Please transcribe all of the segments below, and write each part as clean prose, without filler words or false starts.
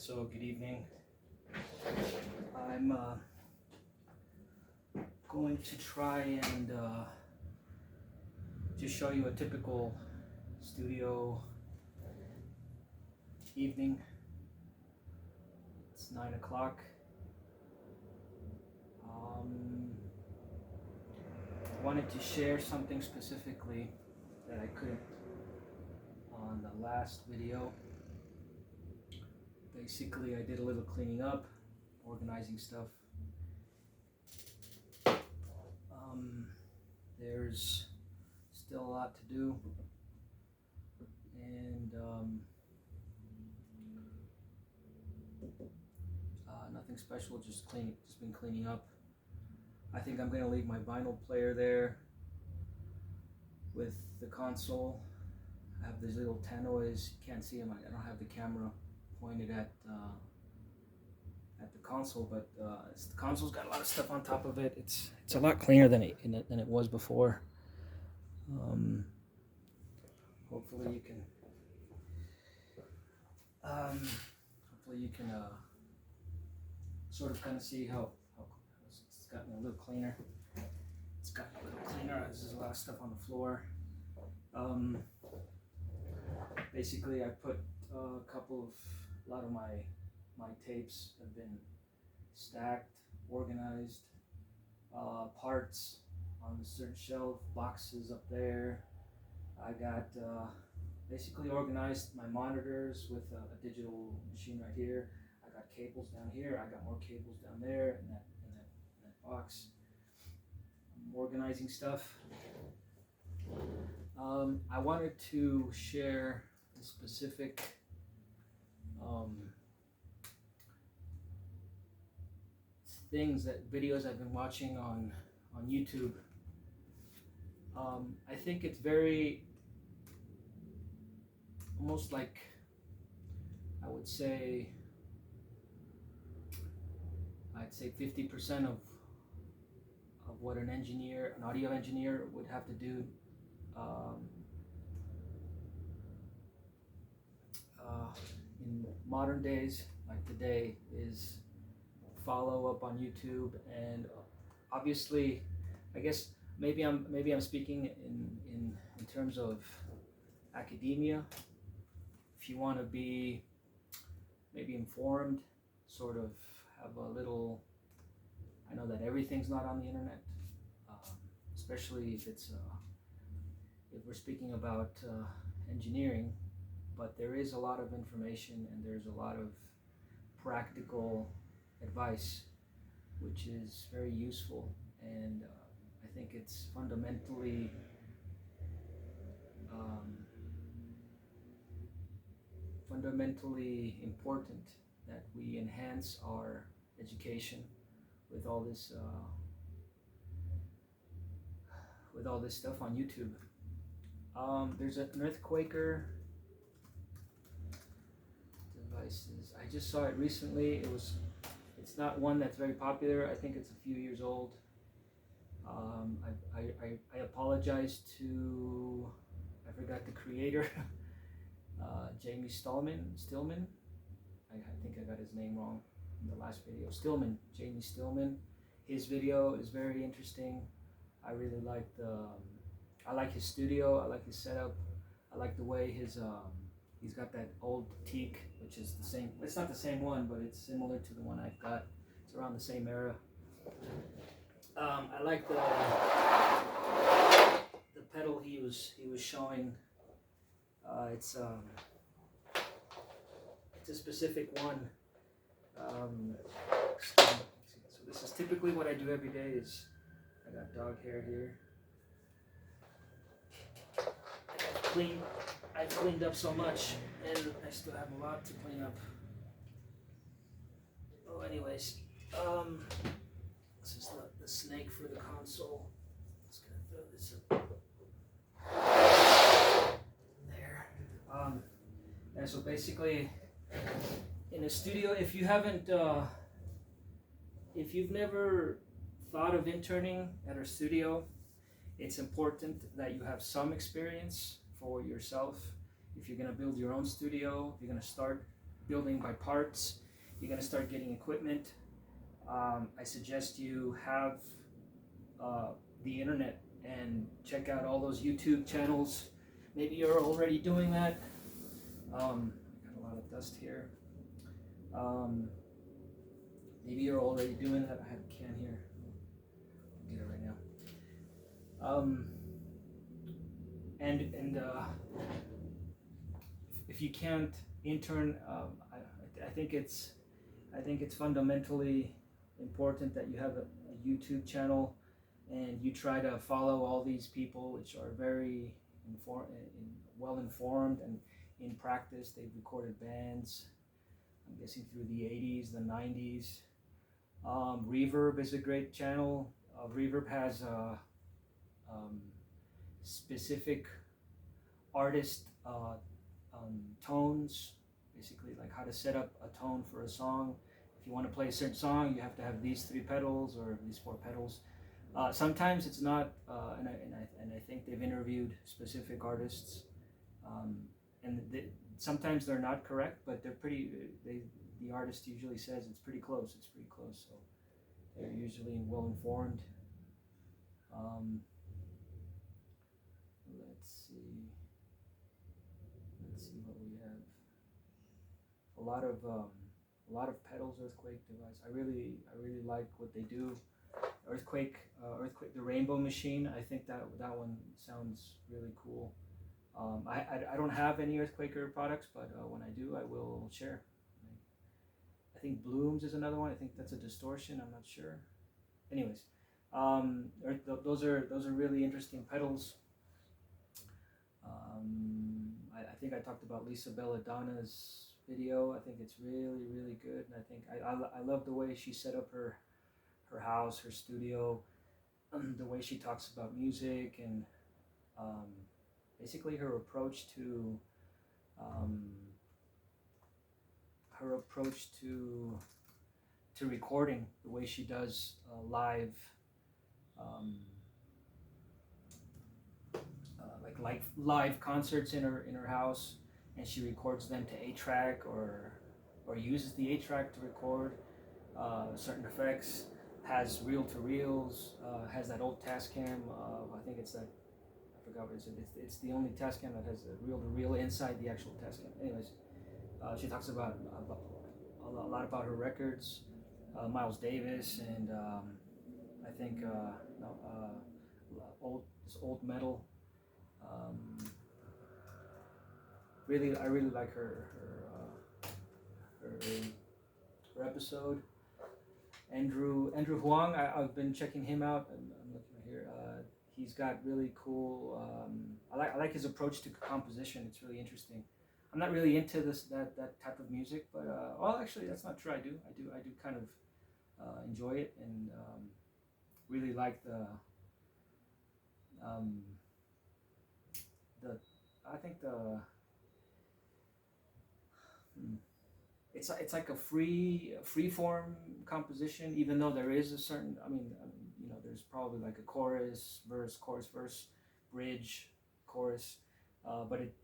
So good evening. I'm going to try and just show you a typical studio evening. It's 9 o'clock. I wanted to share something specifically that I couldn't on the last video. Basically, I did a little cleaning up, organizing stuff. There's still a lot to do, and nothing special. Just been cleaning up. I think I'm gonna leave my vinyl player there with the console. I have these little tannoys. You can't see them. I don't have the camera pointed at the console, but the console's got a lot of stuff on top of it. It's a lot cleaner than it was before. Hopefully you can sort of kind of see how it's gotten a little cleaner. It's gotten a little cleaner. There's a lot of stuff on the floor. Basically, I put a lot of my tapes have been stacked, organized, parts on a certain shelf, boxes up there. I got basically organized my monitors with a digital machine right here. I got cables down here. I got more cables down there in that box. I'm organizing stuff. I wanted to share the specific videos I've been watching on YouTube. I think it's very almost like, I'd say 50% of what an audio engineer would have to do in modern days, like today, is follow up on YouTube. And obviously, I guess maybe I'm speaking in terms of academia. If you want to be maybe informed, sort of have a little, I know that everything's not on the internet, especially if we're speaking about engineering, but there is a lot of information and there's a lot of practical advice, which is very useful, and I think it's fundamentally important that we enhance our education with all this stuff on YouTube. There's an earthquaker devices. I just saw it recently. It's not one that's very popular. I think it's a few years old. I apologize to, I forgot the creator, Jamie Stillman. I think I got his name wrong in the last video. Jamie Stillman. His video is very interesting. I really like I like his studio. I like his setup. I like the way he's got that old teak, which is the same. It's not the same one, but it's similar to the one I've got. It's around the same era. I like the pedal he was showing. It's a specific one. So this is typically what I do every day. Is I got dog hair here. I cleaned up so much, and I still have a lot to clean up. Oh, anyways, this is the snake for the console. Just gonna throw this up there. And so basically, in a studio, if you've never thought of interning at a studio, it's important that you have some experience for yourself. If you're going to build your own studio, if you're going to start building by parts. You're going to start getting equipment. I suggest you have the internet and check out all those YouTube channels. Maybe you're already doing that. I got a lot of dust here. Maybe you're already doing that. I have a can here. I'll get it right now. And if you can't intern, I think it's fundamentally important that you have a YouTube channel and you try to follow all these people, which are very well informed and in practice. They've recorded bands, I'm guessing through the 80s, the 90s. Reverb is a great channel. Reverb has specific artist tones, basically like how to set up a tone for a song. If you want to play a certain song, you have to have these 3 pedals or these 4 pedals. Sometimes it's not, and I think they've interviewed specific artists, and sometimes they're not correct, but they're pretty. The artist usually says it's pretty close. It's pretty close, so they're usually well informed. Let's see what we have. A lot of pedals, Earthquake device. I really like what they do. Earthquake, the Rainbow Machine. I think that one sounds really cool. I don't have any Earthquaker products, but when I do, I will share. I think Blooms is another one. I think that's a distortion. I'm not sure. Anyways, those are really interesting pedals. I think I talked about Lisa Belladonna's video. I think it's really good, and I think I love the way she set up her house, her studio, the way she talks about music, and basically her approach to recording, the way she does live, like live concerts in her house, and she records them to 8-track or uses the 8-track to record certain effects. Has reel-to-reels, has that old Tascam. I think it's that. I forgot what it is. It's the only Tascam that has a reel-to-reel inside the actual Tascam. Anyways, she talks about a lot about her records, Miles Davis, and I think old metal. I really like her episode. Andrew Huang, I've been checking him out. I'm looking right here. He's got really cool. I like his approach to composition. It's really interesting. I'm not really into that type of music, but well, actually, that's not true. I do kind of enjoy it, and really like the I think the it's like a free form composition, even though there is a certain, there's probably like a chorus verse, bridge, chorus, but it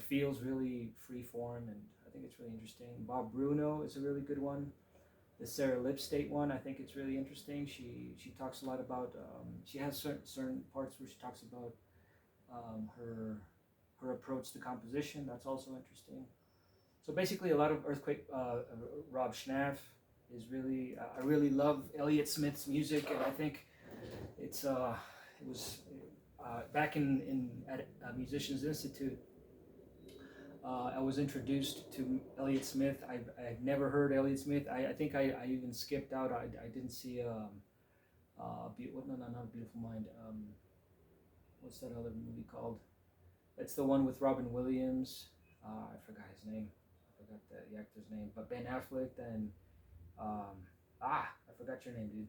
feels really free form, and I think it's really interesting. Bob Bruno is a really good one. The Sarah Lipstate one, I think it's really interesting. She talks a lot about, she has certain parts where she talks about her approach to composition. That's also interesting. So basically, a lot of Earthquake. Rob Schnaff is really. I really love Elliott Smith's music, and I think it was back at Musicians Institute. I was introduced to Elliott Smith. I've never heard Elliott Smith. I think I even skipped out. I didn't see not Beautiful Mind. What's that other movie called? It's the one with Robin Williams. I forgot his name. I forgot the actor's name. But Ben Affleck and I forgot your name, dude.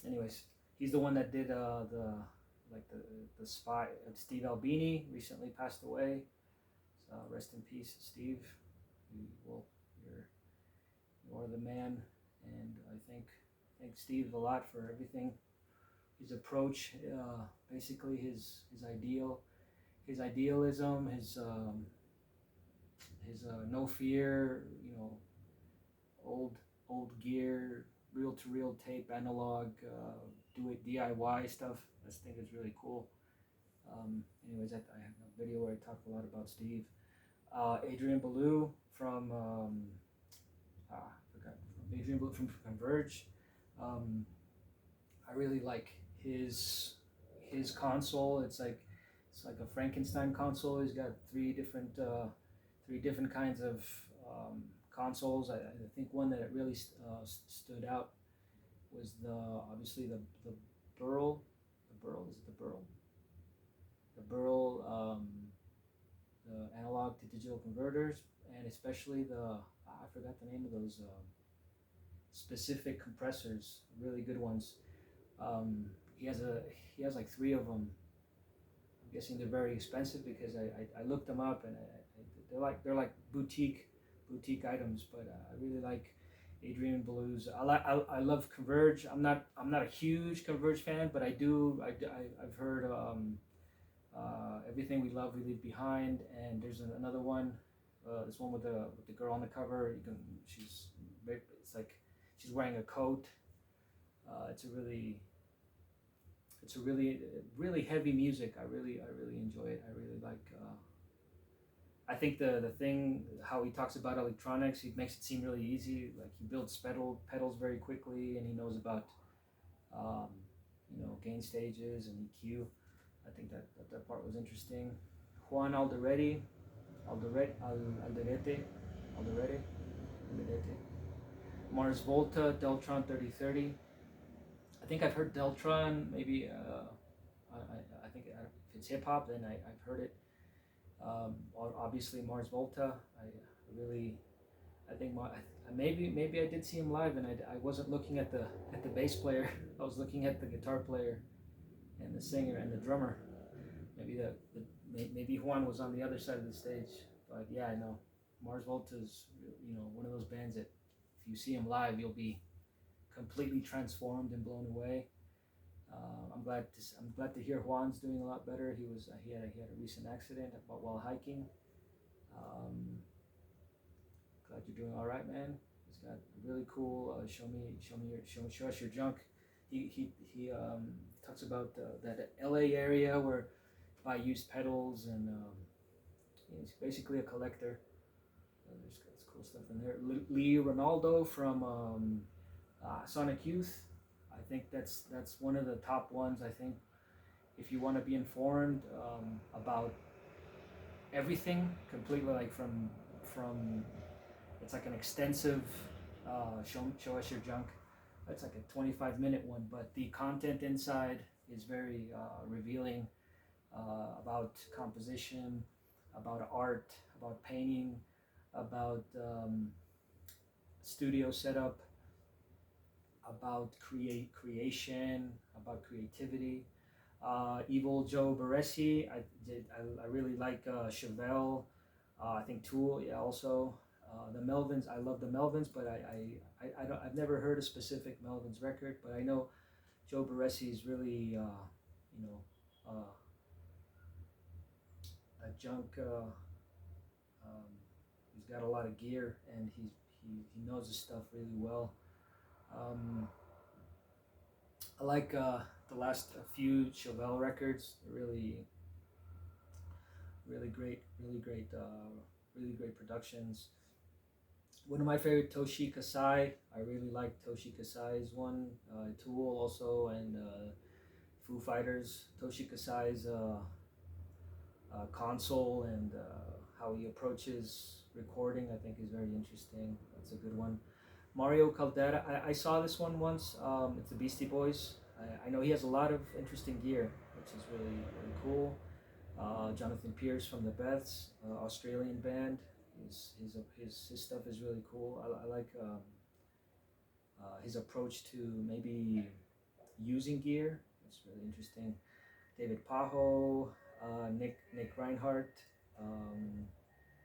Anyways, he's the one that did the spy. Steve Albini recently passed away. So rest in peace, Steve. You're the man, and I thank Steve a lot for everything. His approach, basically his ideal, his idealism, his no fear, old old gear, reel to reel tape, analog, do it DIY stuff. I think is really cool. Anyways, I have a video where I talk a lot about Steve. Adrian Ballou from I forgot, Adrian Ballou from Converge. Um, I really like his console. It's like a Frankenstein console. He's got three different kinds of consoles. I think one that really stood out was obviously the Burl. The Burl, is it the Burl? The Burl, the analog to digital converters, and especially I forgot the name of those specific compressors. Really good ones. Um, he has like three of them. I'm guessing they're very expensive because I looked them up, and they're like boutique items. But I really like Adrian Ballou's. I love Converge. I'm not a huge Converge fan, but I've heard Everything We Love We Leave Behind, and there's another one. This one with the girl on the cover. It's like she's wearing a coat. It's a really heavy music. I really enjoy it. I really like. I think the thing how he talks about electronics, he makes it seem really easy. Like he builds pedals very quickly, and he knows about um, gain stages and EQ. I think that part was interesting. Juan Alderete, Mars Volta, Deltron 3030. I think I've heard Deltron. Maybe I think if it's hip hop, then I've heard it. Obviously Mars Volta. I think maybe I did see him live, and I wasn't looking at the bass player. I was looking at the guitar player and the singer and the drummer. Maybe Juan was on the other side of the stage. But yeah, I know Mars Volta is one of those bands that if you see him live, you'll be completely transformed and blown away. I'm glad to hear Juan's doing a lot better. He had a recent accident while hiking. Glad you're doing all right, man. He's got really cool. Show us your junk. He talks about that LA area where buy used pedals, and he's basically a collector. There's cool stuff in there. Lee Ronaldo from Sonic Youth. I think that's one of the top ones. I think if you want to be informed about everything completely, like from it's like an extensive show us your junk. It's like a 25-minute one, but the content inside is very revealing about composition, about art, about painting, about studio setup, about creation, about creativity. Evil Joe Barresi, I really like Chevelle. I think Tool, yeah, also. The Melvins, I love the Melvins, but I've never heard a specific Melvins record, but I know Joe Barresi is really a junk. He's got a lot of gear, and he knows his stuff really well. I like the last few Chevelle records. They're really great, really great productions. One of my favorite, Toshi Kasai. I really like Toshi Kasai's one. Tool also, and Foo Fighters. Toshi Kasai's console and how he approaches recording, I think, is very interesting. That's a good one. Mario Caldera, I saw this one once. It's the Beastie Boys. I know he has a lot of interesting gear, which is really cool. Jonathan Pierce from the Beths, Australian band. His stuff is really cool. I like his approach to maybe using gear. It's really interesting. David Pajo, Nick Reinhardt,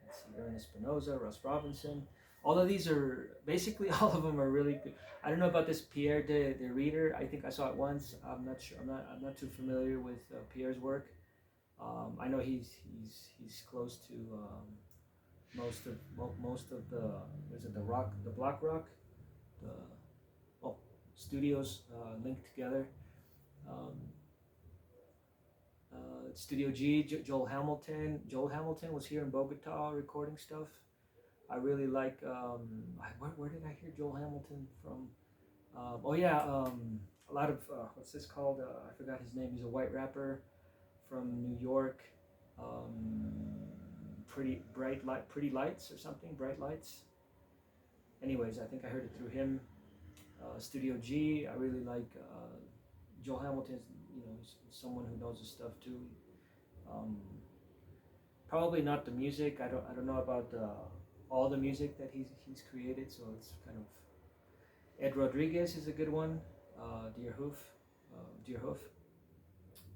let's see, Aaron Espinoza, Russ Robinson. All of these are basically all of them are really good. I don't know about this Pierre de Reader. I think I saw it once. I'm not sure. I'm not too familiar with Pierre's work. I know he's close to most of the, is it the rock, the block rock, the, oh, studios linked together. Um, Studio G, Joel Hamilton. Joel Hamilton was here in Bogota recording stuff. I really like. Where did I hear Joel Hamilton from? Oh yeah, a lot of what's this called? I forgot his name. He's a white rapper from New York. Pretty lights or something. Bright lights. Anyways, I think I heard it through him. Studio G. I really like Joel Hamilton. He's someone who knows his stuff too. Um, Probably not the music. I don't know about all the music that he's created. So it's kind of, Ed Rodriguez is a good one. Deer Hoof.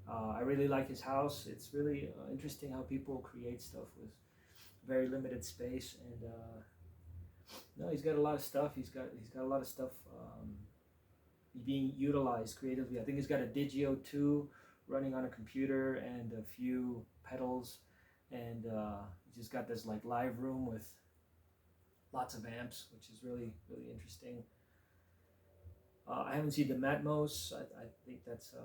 I really like his house. It's really interesting how people create stuff with very limited space, and no, he's got a lot of stuff. He's got a lot of stuff being utilized creatively. I think he's got a Digio 2 running on a computer and a few pedals, and he's just got this like live room with lots of amps, which is really really interesting. I haven't seen the Matmos. I think that's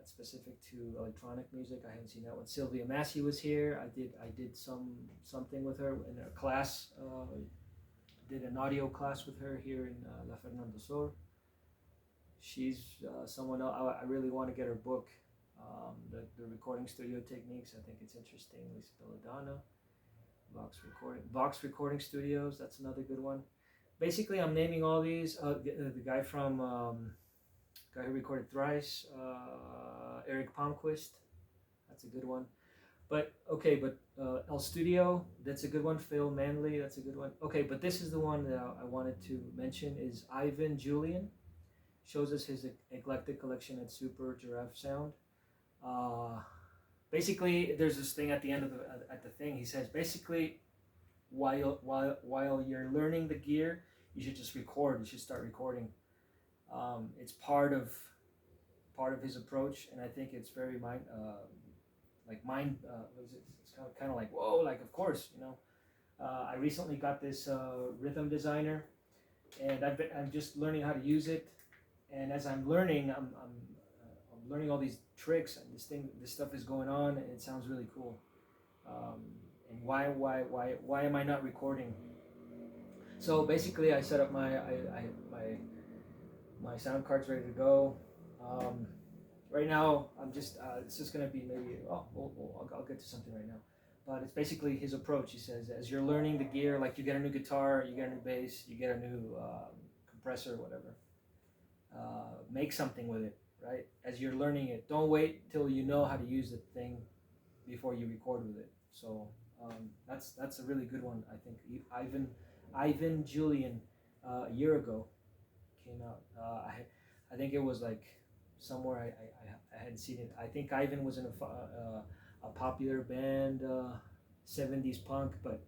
specific to electronic music. I haven't seen that one. Sylvia Massey was here. I did something with her in a class. Did an audio class with her here in La Fernando Sur. She's someone else. I really want to get her book, the recording studio techniques. I think it's interesting. Lisa Belladonna, Vox Recording Studios. That's another good one. Basically, I'm naming all these. The guy from guy who recorded Thrice, Eric Palmquist. That's a good one. But El Studio, that's a good one. Phil Manley, that's a good one. Okay, but this is the one that I wanted to mention is Ivan Julian. Shows us his eclectic collection at Super Giraffe Sound. Basically, there's this thing at the end of the thing. He says basically, while you're learning the gear, you should just record. You should start recording. It's part of his approach, and I think it's very mind. It's kind of like whoa, like of course, I recently got this rhythm designer, and I'm just learning how to use it. And as I'm learning, I'm learning all these tricks, and this stuff is going on, and it sounds really cool. And why am I not recording? So basically, I set up my sound cards ready to go. Right now, I'm just it's just gonna be maybe I'll get to something right now, but it's basically his approach. He says as you're learning the gear, like you get a new guitar, you get a new bass, you get a new compressor, whatever. Make something with it, right? As you're learning it, don't wait till you know how to use the thing before you record with it. So that's a really good one. I think Ivan Julian a year ago came out. I think it was like somewhere I hadn't seen it. I think Ivan was in a popular band, 70s punk, but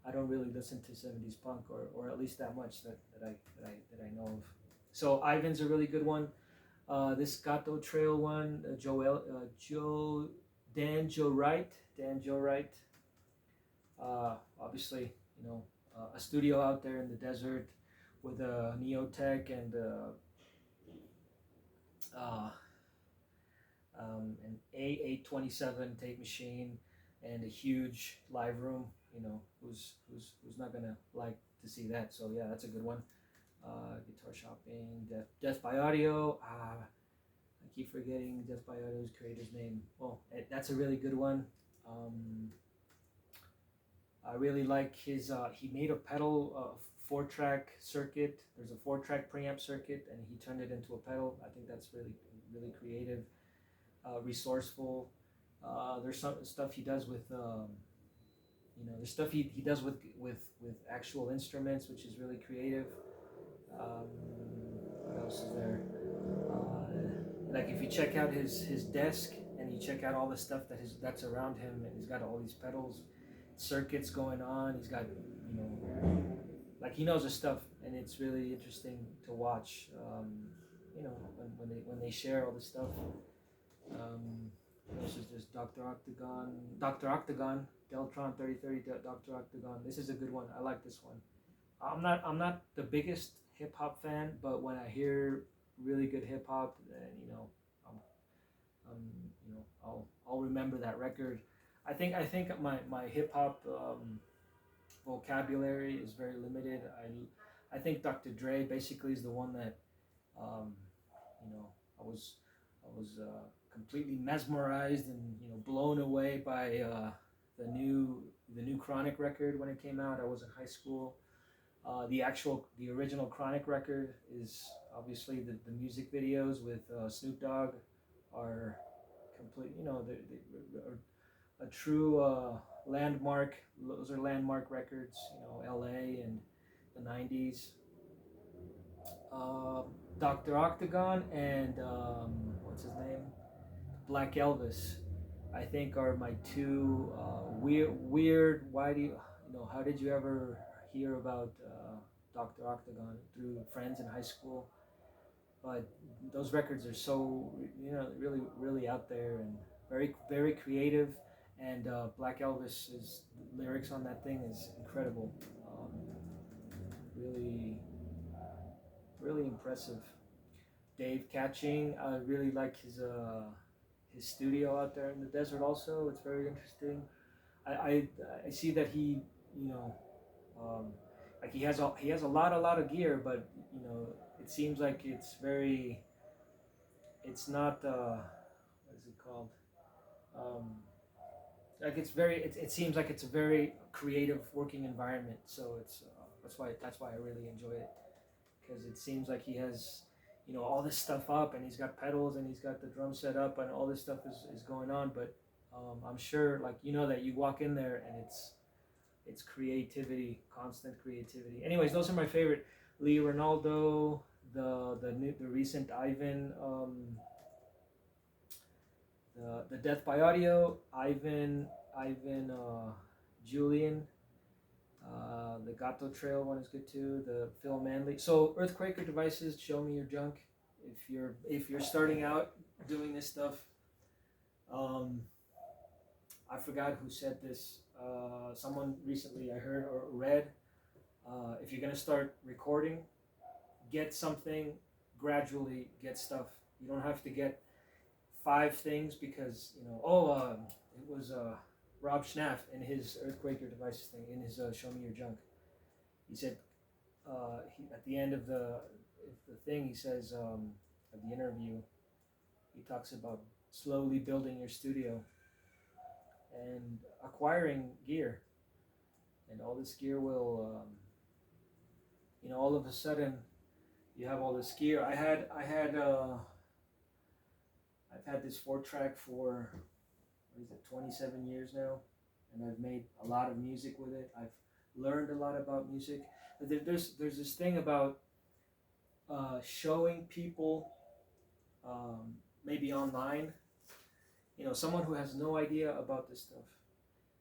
I don't really listen to 70s punk or at least that much that I know of. So Ivan's a really good one. This Gato Trail one, Dan Joe Wright. Obviously, a studio out there in the desert with a Neotech and an A827 tape machine and a huge live room. Who's not gonna like to see that? So yeah, that's a good one. Guitar Shopping, Death by Audio. I keep forgetting Death by Audio's creator's name. That's a really good one. I really like his. He made a pedal 4-track circuit. There's a 4-track preamp circuit, and he turned it into a pedal. I think that's really really creative, resourceful. There's some stuff he does with. There's stuff he does with actual instruments, which is really creative. What else is there? Like if you check out his desk and you check out all the stuff that's around him, and he's got all these pedals, circuits going on. He's got like he knows his stuff, and it's really interesting to watch. When they share all this stuff. This is just Dr. Octagon, Deltron 3030, Dr. Octagon. This is a good one. I like this one. I'm not the biggest hip hop fan, but when I hear really good hip hop, then I'm, um, I'll remember that record. I think my hip hop vocabulary is very limited. I think Dr. Dre basically is the one that um, you know I was completely mesmerized and blown away by the new Chronic record when it came out. I was in high school. The original Chronic record is obviously the music videos with Snoop Dogg are complete. They're a true landmark. Those are landmark records. L.A. and the '90s. Uh, Dr. Octagon and what's his name? Black Elvis. I think are my two weird. Why do How did you ever hear about Dr. Octagon? Through friends in high school. But those records are so really really out there and very very creative. And Black Elvis's lyrics on that thing is incredible. Really really impressive. Dave Catching, I really like his studio out there in the desert. Also, it's very interesting. I I see that he you know um, like he has a lot of gear, but it seems like it's not what is it called? Um, like it seems like it's a very creative working environment. So that's why I really enjoy it, because it seems like he has all this stuff up, and he's got pedals, and he's got the drum set up, and all this stuff is going on. But I'm sure, like, that you walk in there and it's creativity, constant creativity. Anyways, those are my favorite. Lee Ronaldo, the recent Ivan, the Death by Audio, Ivan Julian. The Gato Trail one is good too. The Phil Manley. So Earthquaker Devices, show me your junk. If you're starting out doing this stuff, I forgot who said this. Someone recently I heard or read. If you're gonna start recording, get something gradually. Get stuff. You don't have to get 5 things because it was Rob Schnaff in his Earthquaker Devices thing, in his Show Me Your Junk. He said at the end of the thing, he says of the interview, he talks about slowly building your studio and acquiring gear, and all this gear will all of a sudden you have all this gear. I've had this 4-track for, what is it, 27 years now, and I've made a lot of music with it. I've learned a lot about music. There's this thing about showing people, maybe online, someone who has no idea about this stuff,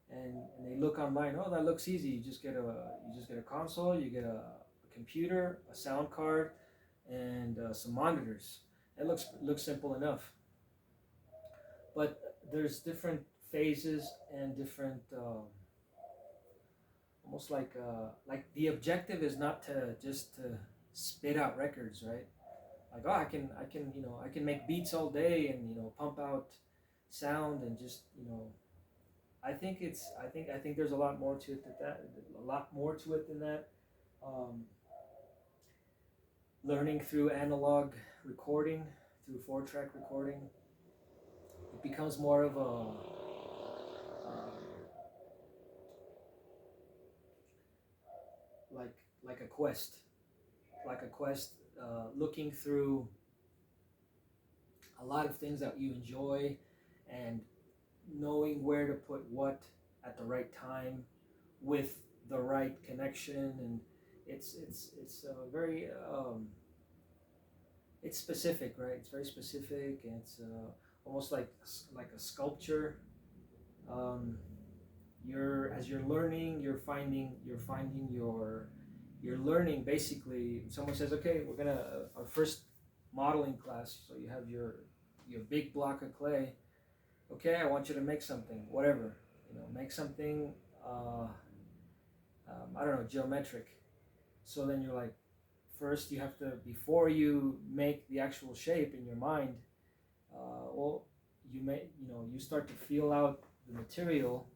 and they look online. Oh, that looks easy. You just get a console, you get a computer, a sound card, and some monitors. It looks simple enough. But there's different phases and different, almost like the objective is not to just to spit out records, right? Like, oh, I can make beats all day and pump out sound and just I think there's a lot more to it than that. Learning through analog recording, through 4-track recording, it becomes more of like a quest, looking through a lot of things that you enjoy and knowing where to put what at the right time with the right connection. And it's very it's specific, right? It's very specific, and it's almost like a sculpture. As you're learning, you're learning. Basically, someone says, okay, we're gonna our first modeling class. So you have your big block of clay, okay, I want you to make something, whatever, make something, I don't know, geometric. So then you're like, first you have to, before you make the actual shape in your mind, well, you start to feel out the material,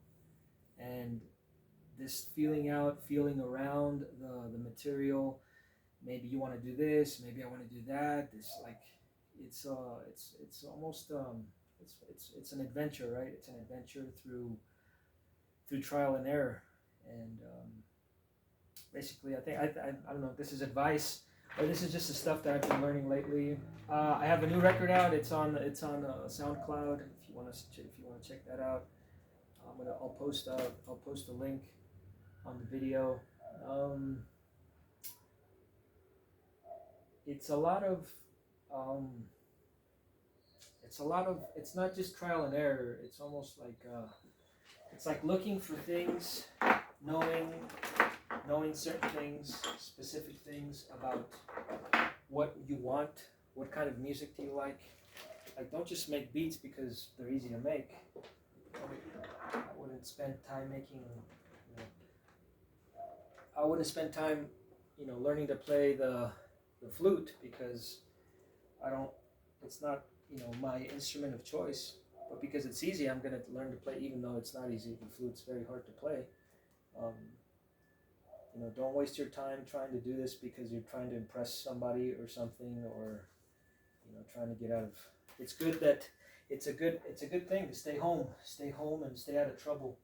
and this feeling around the material. Maybe you want to do this, maybe I want to do that. This, like, it's almost it's an adventure, right? It's an adventure through trial and error, and basically, I think I don't know if this is advice or this is just the stuff that I've been learning lately. I have a new record out. It's on SoundCloud. If you want to check that out, I'll post a link on the video. Um, it's a lot of um, it's not just trial and error. It's almost like it's like looking for things, knowing certain things, specific things about what you want, what kind of music do you like. Like, don't just make beats because they're easy to make. I wouldn't spend time I wouldn't spend time, learning to play the flute because I don't. It's not, my instrument of choice. But because it's easy, I'm gonna learn to play, even though it's not easy. The flute's very hard to play. Um, don't waste your time trying to do this because you're trying to impress somebody or something, or trying to get out of. It's good that it's a good thing to stay home and stay out of trouble.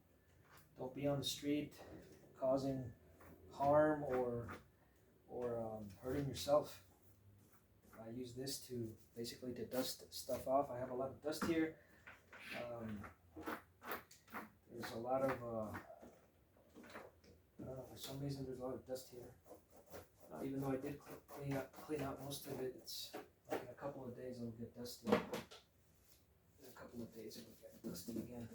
Don't be on the street causing harm or hurting yourself. I use this to basically to dust stuff off. I have a lot of dust here. There's a lot of I don't know, for some reason there's a lot of dust here. Even though I did clean out most of it, it's like in a couple of days it'll get dusty. In a couple of days it'll get dusty again.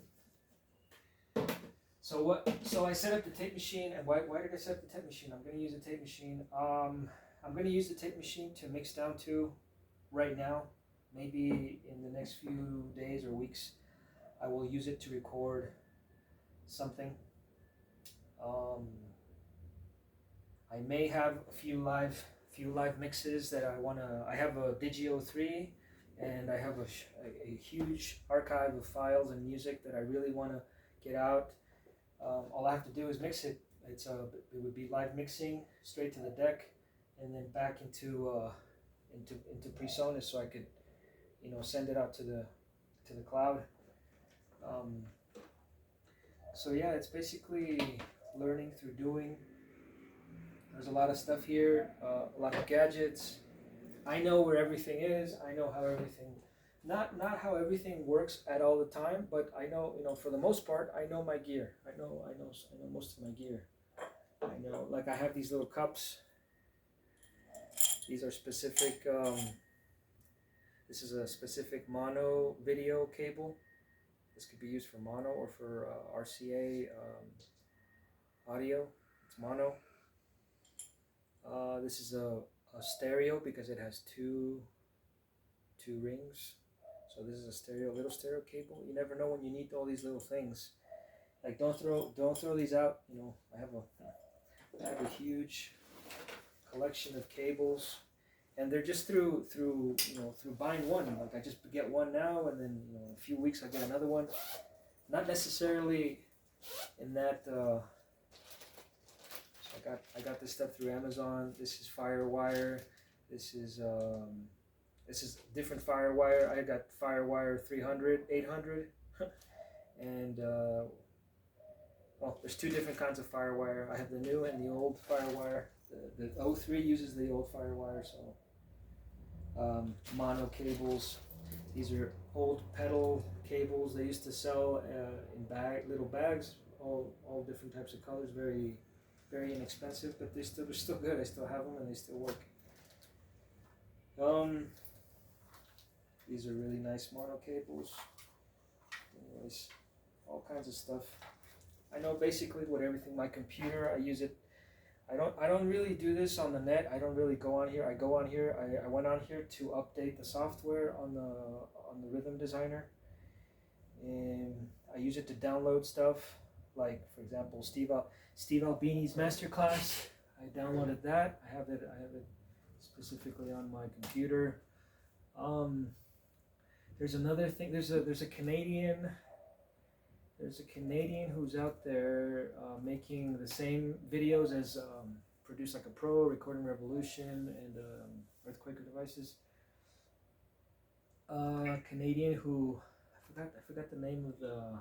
So I set up the tape machine, and why did I set up the tape machine? I'm going to use a tape machine. I'm going to use the tape machine to mix down to right now. Maybe in the next few days or weeks, I will use it to record something. I may have a few live mixes that I wanna. I have a Digio 3, and I have a huge archive of files and music that I really want to get out. All I have to do is mix it. It would be live mixing straight to the deck, and then back into PreSonus, so I could send it out to the cloud. So yeah, it's basically learning through doing. There's a lot of stuff here, a lot of gadgets. I know where everything is. I know how everything, not how everything works at all the time, but I know, for the most part, I know my gear. I know most of my gear. I know, like, I have these little cups. These are specific. This is a specific mono video cable. This could be used for mono or for RCA audio. It's mono. This is a stereo because it has two rings. So this is a little stereo cable. You never know when you need all these little things. Like, don't throw these out. I have a huge collection of cables, and they're just through buying one. Like, I just get one now, and then in a few weeks I get another one. Not necessarily in that. I got this stuff through Amazon. This is FireWire. This is different FireWire. I got FireWire 300, 800, and there's two different kinds of FireWire. I have the new and the old FireWire. The 03 uses the old FireWire, so mono cables. These are old pedal cables. They used to sell in little bags, all different types of colors, very very inexpensive, but they're still good. I still have them and they still work. These are really nice mono cables. Anyways, all kinds of stuff. I know basically what everything. My computer, I use it. I don't really do this on the net. I don't really go on here. I went on here to update the software on the Rhythm Designer, and I use it to download stuff, like for example Steve Albini's masterclass. I downloaded that. I have it specifically on my computer. Um, there's another thing. There's a Canadian who's out there making the same videos as Produce Like a Pro, Recording Revolution, and Earthquaker Devices. Canadian who I forgot the name of the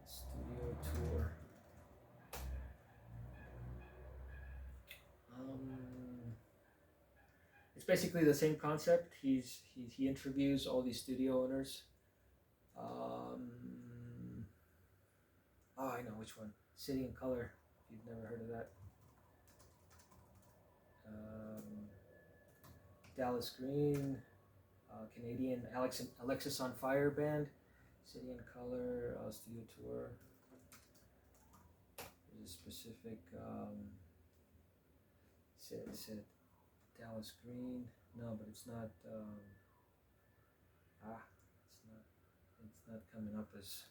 studio tour. It's basically the same concept. He interviews all these studio owners. I know which one. City in Color. If you've never heard of that. Dallas Green, Canadian Alexis on Fire band. City in Color studio tour. There's a specific. Said Dallas Green. No, but it's not. It's not coming up as.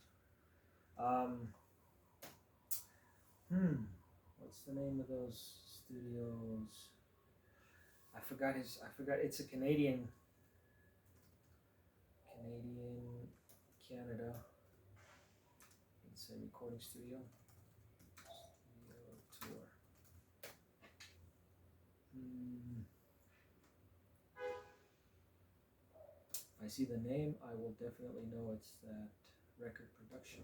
What's the name of those studios? I forgot. It's a Canadian. Canada. It's a recording studio. Studio tour. If I see the name, I will definitely know it's that record production.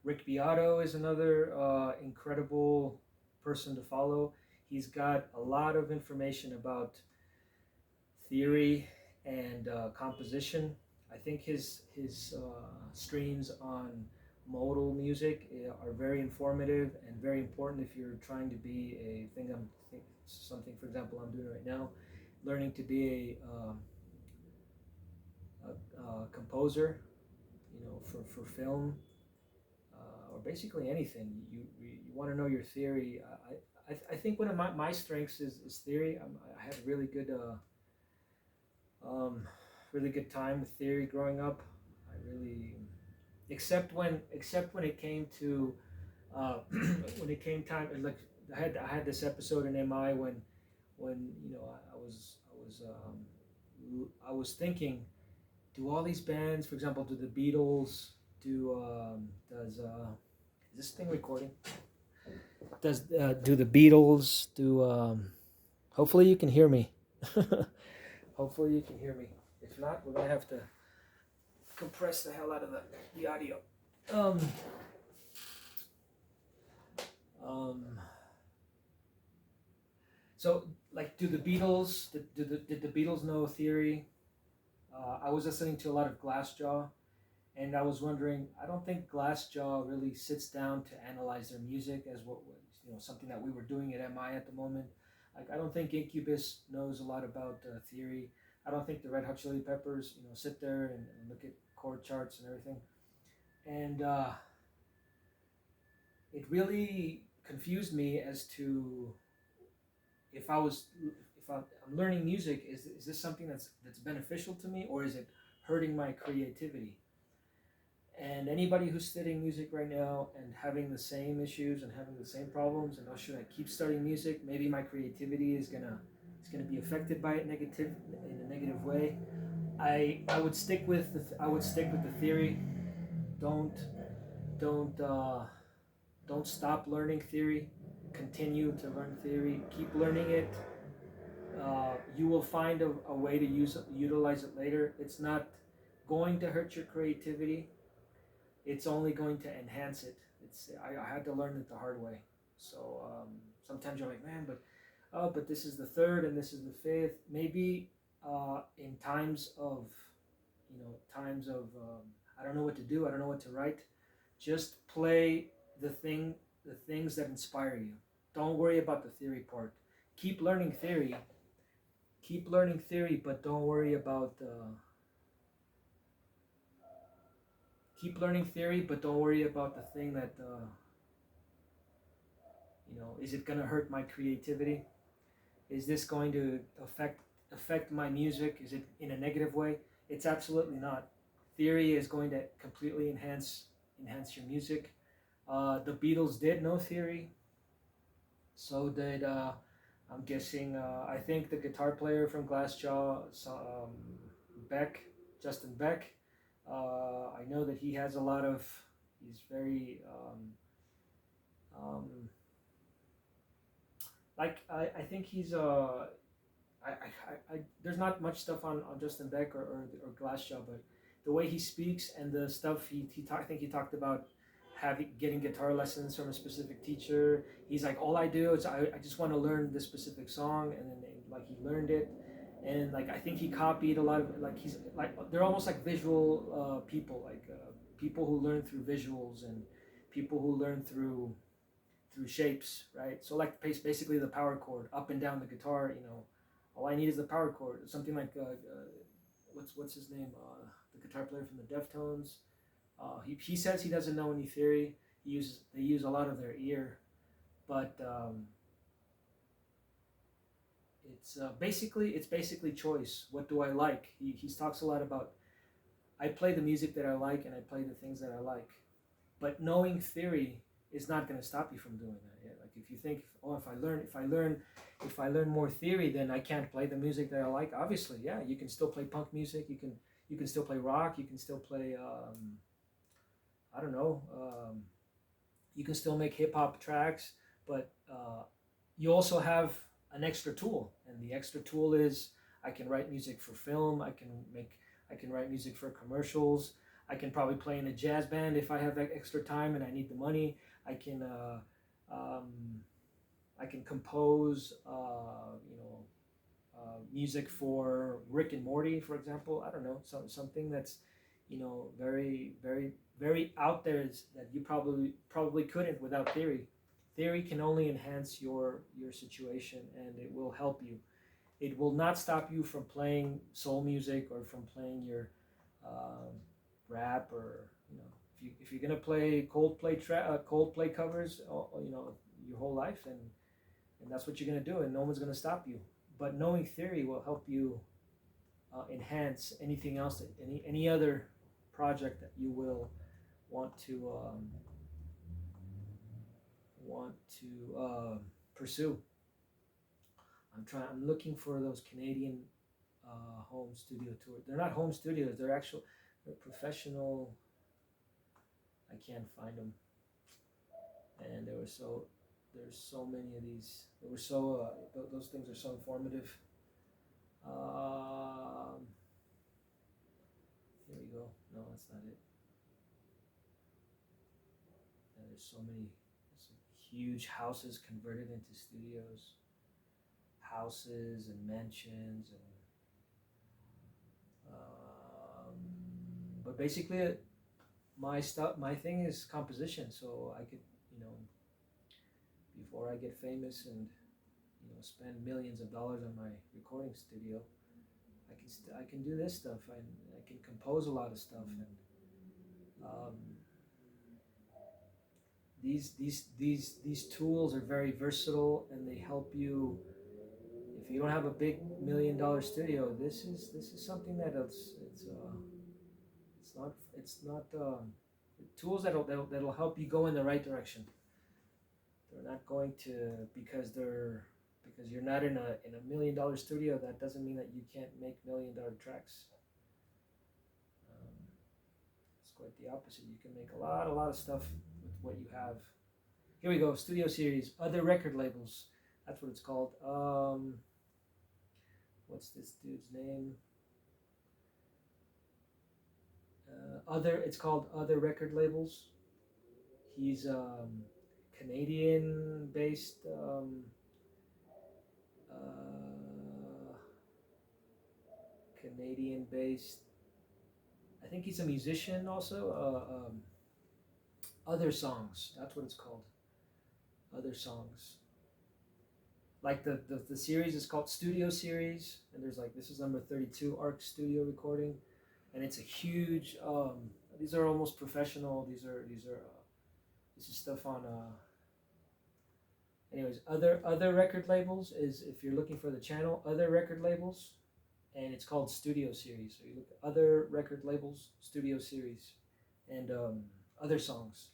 Rick Beato is another incredible person to follow. He's got a lot of information about theory and composition. I think his streams on modal music are very informative and very important if you're trying to be something, for example, I'm doing right now, learning to be a composer, for film, or basically anything. You want to know your theory. I think one of my strengths is theory. I had a really good time with theory growing up. I really, except when it came to when it came time, like I had this episode in MI when I was thinking, do all these bands, for example, do the Beatles, does is this thing recording? Do the Beatles do? Hopefully you can hear me. Hopefully you can hear me. If not, we're gonna have to compress the hell out of the audio. So, like, do the Beatles? Did the Beatles know theory? I was listening to a lot of Glassjaw, and I was wondering. I don't think Glassjaw really sits down to analyze their music as something that we were doing at MI at the moment. Like, I don't think Incubus knows a lot about theory. I don't think the Red Hot Chili Peppers, sit there and look at chord charts and everything. And it really confused me as to if I'm learning music, is this something that's beneficial to me, or is it hurting my creativity? And anybody who's studying music right now and having the same issues and having the same problems, and should I keep studying music? Maybe my creativity is gonna be affected by it in a negative way. I would stick with the theory. Don't stop learning theory. Continue to learn theory. Keep learning it. You will find a way to utilize it later. It's not going to hurt your creativity. It's only going to enhance it. I had to learn it the hard way. So sometimes you're like, man, but this is the third and this is the fifth. Maybe in times of I don't know what to do. I don't know what to write. Just play the things that inspire you. Don't worry about the theory part. Keep learning theory. But don't worry about keep learning theory, but don't worry about the thing that Is it going to hurt my creativity? Is this going to affect my music? Is it in a negative way? It's absolutely not. Theory is going to completely enhance your music. The Beatles did know theory. So did I'm guessing. I think the guitar player from Glassjaw, Beck, Justin Beck. I know that he has a lot of. He's very um, like I think he's there's not much stuff on Justin Beck or Glassjaw, but the way he speaks and the stuff I think he talked about getting guitar lessons from a specific teacher. He's like, all I do is I just want to learn this specific song, and then like he learned it, and like I think he copied a lot of like he's like they're almost like visual people, like people who learn through visuals and people who learn through shapes, right? So like basically the power chord up and down the guitar, all I need is the power chord. Something like what's his name? The guitar player from the Deftones. He says he doesn't know any theory. They use a lot of their ear, but it's basically choice. What do I like? He talks a lot about I play the music that I like and I play the things that I like, but knowing theory is not going to stop you from doing that. Yeah? Like if you think, oh, if I learn more theory, then I can't play the music that I like. Obviously, yeah, you can still play punk music. You can still play rock. You can still play I don't know. You can still make hip hop tracks, but you also have an extra tool, and the extra tool is I can write music for film. I can write music for commercials. I can probably play in a jazz band if I have that extra time and I need the money. I can compose music for Rick and Morty, for example. I don't know, something that's very very very out there that you probably couldn't without theory. Theory can only enhance your situation, and it will help you. It will not stop you from playing soul music or from playing your um, rap, or if you're gonna play Coldplay covers, your whole life, and that's what you're gonna do, and no one's gonna stop you. But knowing theory will help you enhance anything else, any other project that you will want to pursue. I'm looking for those Canadian home studio tours. They're not home studios. They're professional. I can't find them. And there's so many of these. They were so those things are so informative. Here we go. No, that's not it. And there's so many huge houses converted into studios, houses and mansions, and but basically my thing is composition. So I could, before I get famous and spend millions of dollars on my recording studio, I can do this stuff, and I can compose a lot of stuff, and these tools are very versatile, and they help you. If you don't have a big $1 million studio, this is something that it's not tools that'll help you go in the right direction. They're not going to because you're not in a $1 million studio. That doesn't mean that you can't make $1 million tracks. It's quite the opposite. You can make a lot of stuff with what you have. Here we go. Studio series, other record labels. That's what it's called. What's this dude's name? It's called Other Record Labels. He's Canadian-based. Canadian-based. I think he's a musician also. Other Songs. That's what it's called. Other Songs. Like the series is called Studio Series, and there's like, this is number 32, Arc Studio Recording, and it's a huge. These are almost professional. This is stuff on Anyways, other record labels is, if you're looking for the channel, other record labels, and it's called Studio Series. So you look at other record labels, Studio Series, and other songs.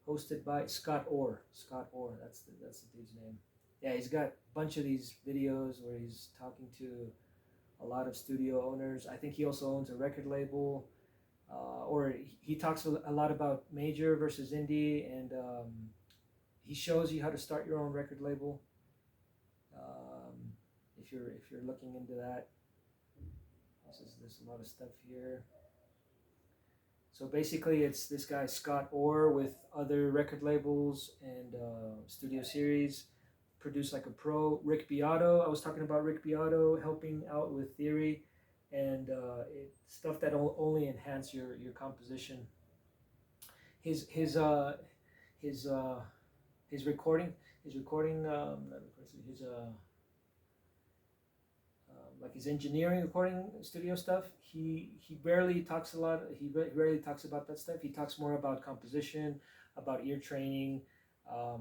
Hosted by Scott Orr. Scott Orr, that's the dude's name. Yeah, he's got a bunch of these videos where he's talking to a lot of studio owners. I think he also owns a record label, or he talks a lot about major versus indie, and he shows you how to start your own record label. If you're looking into that, there's a lot of stuff here. So basically, it's this guy Scott Orr with other record labels and Studio Series, produced like a pro. Rick Beato, I was talking about Rick Beato helping out with theory, and stuff that only enhance your composition. His recording his like his engineering recording studio stuff, he barely talks a lot. He rarely talks about that stuff. He talks more about composition, about ear training, a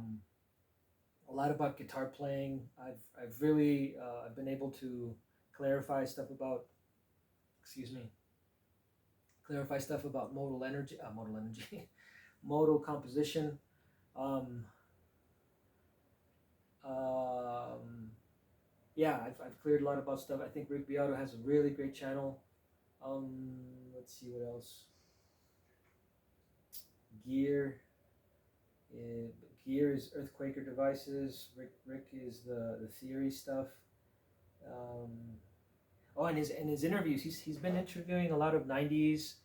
lot about guitar playing. I've really I've been able to clarify stuff about modal energy, modal composition. Um, yeah, I've cleared a lot about stuff. I think Rick Beato has a really great channel. Let's see what else. Gear. Gear is Earthquaker Devices. Rick is the theory stuff. And his interviews. He's been interviewing a lot of '90s,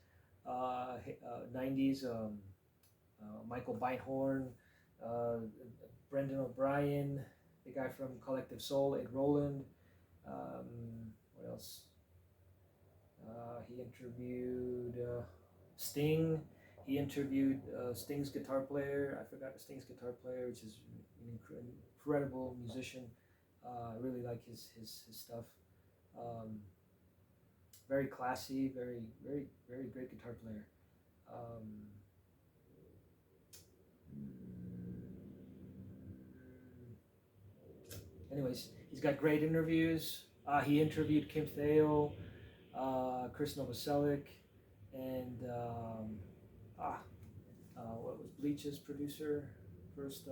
Michael Beinhorn, Brendan O'Brien, the guy from Collective Soul, Ed Roland. What else? He interviewed Sting. He interviewed Sting's guitar player. I forgot Sting's guitar player, which is an incredible musician. I really like his stuff. Very classy, very great guitar player. Anyways, he's got great interviews. He interviewed Kim Thayil, Chris Novoselic, and what was Bleach's producer, first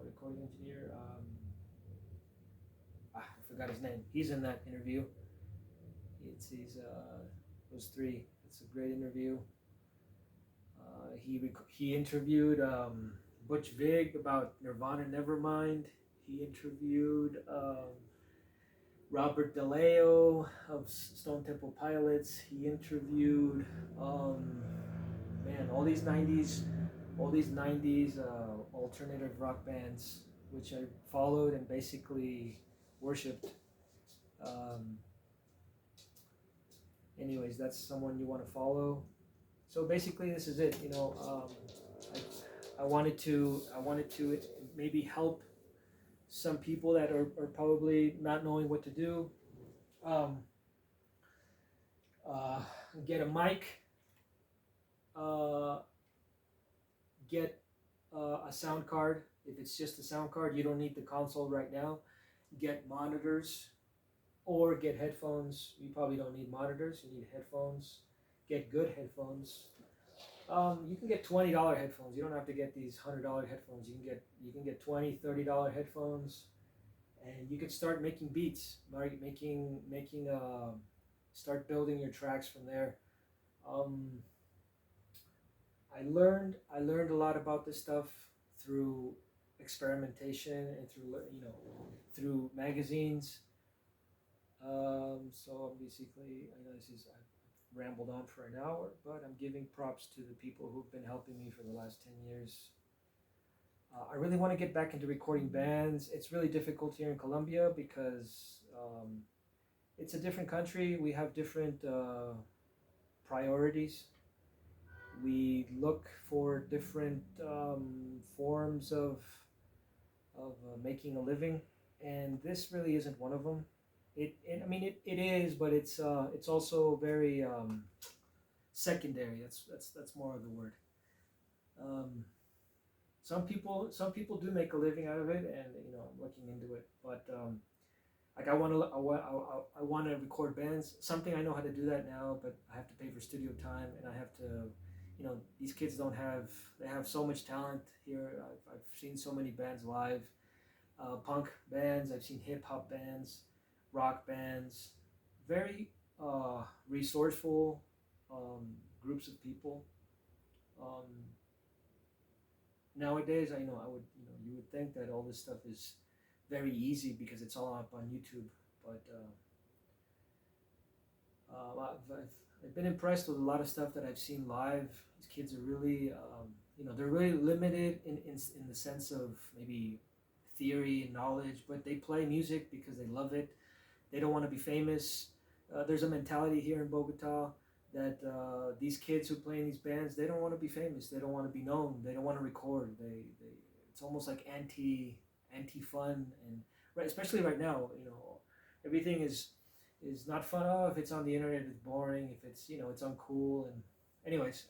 recording engineer. I forgot his name. He's in that interview. He's those three. It's a great interview. He interviewed Butch Vig about Nirvana Nevermind. He interviewed Robert DeLeo of Stone Temple Pilots. He interviewed all these '90s alternative rock bands, which I followed and basically worshipped. Anyways, that's someone you want to follow. So basically, this is it. I wanted to maybe help some people that are probably not knowing what to do. Get a mic. Get a sound card. If it's just a sound card, you don't need the console right now. Get monitors or get headphones. You probably don't need monitors. You need headphones. Get good headphones. You can get $20 headphones. You don't have to get these $100 headphones. You can get $20, $30 headphones, and you can start making beats. Start building your tracks from there. I learned a lot about this stuff through experimentation and through magazines. So basically, I know I've rambled on for an hour, but I'm giving props to the people who've been helping me for the last 10 years. I really want to get back into recording bands. It's really difficult here in Colombia because it's a different country. We have different priorities. We look for different forms of making a living, and this really isn't one of them. It is, but it's also very secondary. That's more of the word. some people do make a living out of it, and I'm looking into it. But like I want to record bands. Something I know how to do that now, but I have to pay for studio time, and I have to. These kids don't have. They have so much talent here. I've seen so many bands live, punk bands. I've seen hip hop bands, rock bands. Very resourceful groups of people. Um, Nowadays, you would think that all this stuff is very easy because it's all up on YouTube. But I've been impressed with a lot of stuff that I've seen live. These kids are really, they're really limited in the sense of maybe theory and knowledge, but they play music because they love it. They don't want to be famous. There's a mentality here in Bogota that these kids who play in these bands, they don't want to be famous. They don't want to be known. They don't want to record. It's almost like anti fun, and right, especially right now, everything is not fun. Oh, if it's on the internet, it's boring. If it's it's uncool. And anyways,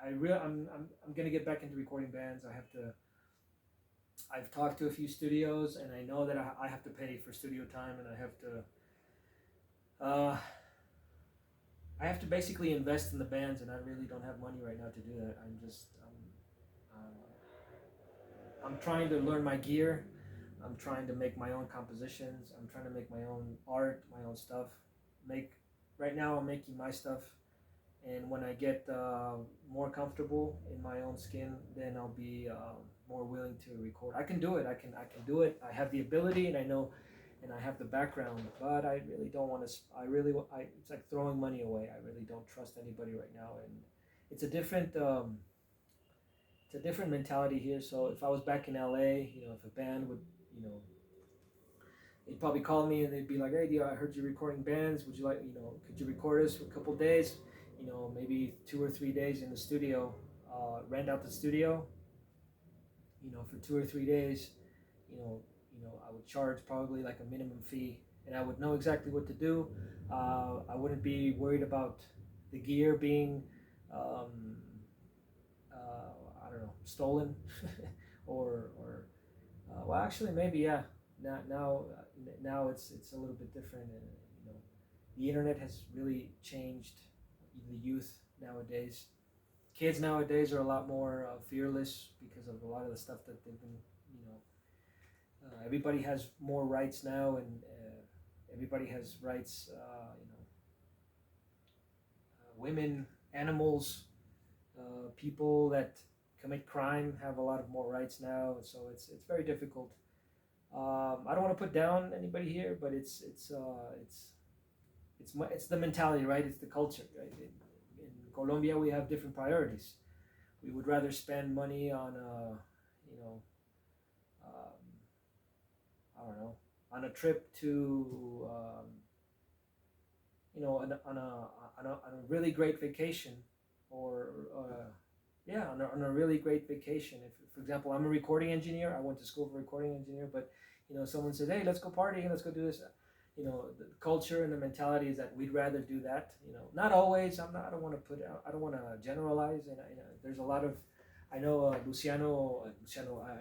I'm gonna get back into recording bands. I've talked to a few studios, and I know that I have to pay for studio time, and I have to basically invest in the bands, and I really don't have money right now to do that. I'm trying to learn my gear. I'm trying to make my own compositions. I'm trying to make my own art, my own stuff. Make Right now I'm making my stuff, and when I get more comfortable in my own skin, then I'll be more willing to record. I can do it. I can do it. I have the ability, and I know, and I have the background. But I really don't want to. It's like throwing money away. I really don't trust anybody right now, and it's a different. It's a different mentality here. So if I was back in LA, if a band would, they'd probably call me and they'd be like, "Hey, Dio, I heard you recording bands. Would you like, could you record us for a couple of days? Maybe 2 or 3 days in the studio. Rent out the studio. For 2 or 3 days. I would charge probably like a minimum fee, and I would know exactly what to do. I wouldn't be worried about the gear being, I don't know, stolen, or well, actually, maybe yeah. Now it's a little bit different, and the internet has really changed the youth nowadays. Kids nowadays are a lot more fearless because of a lot of the stuff that they've been, everybody has more rights now, and everybody has rights. Women, animals, people that commit crime have a lot of more rights now, so it's very difficult. I don't want to put down anybody here, but it's the mentality, right? It's the culture, right? In Colombia, we have different priorities. We would rather spend money on um, I don't know, on a trip to on a really great vacation, or yeah, on a really great vacation. If, for example, I'm a recording engineer, I went to school for recording engineer, but someone said, "Hey, let's go party, let's go do this." The culture and the mentality is that we'd rather do that. Not always. I don't want to I don't want to generalize, and there's a lot of. I know Luciano.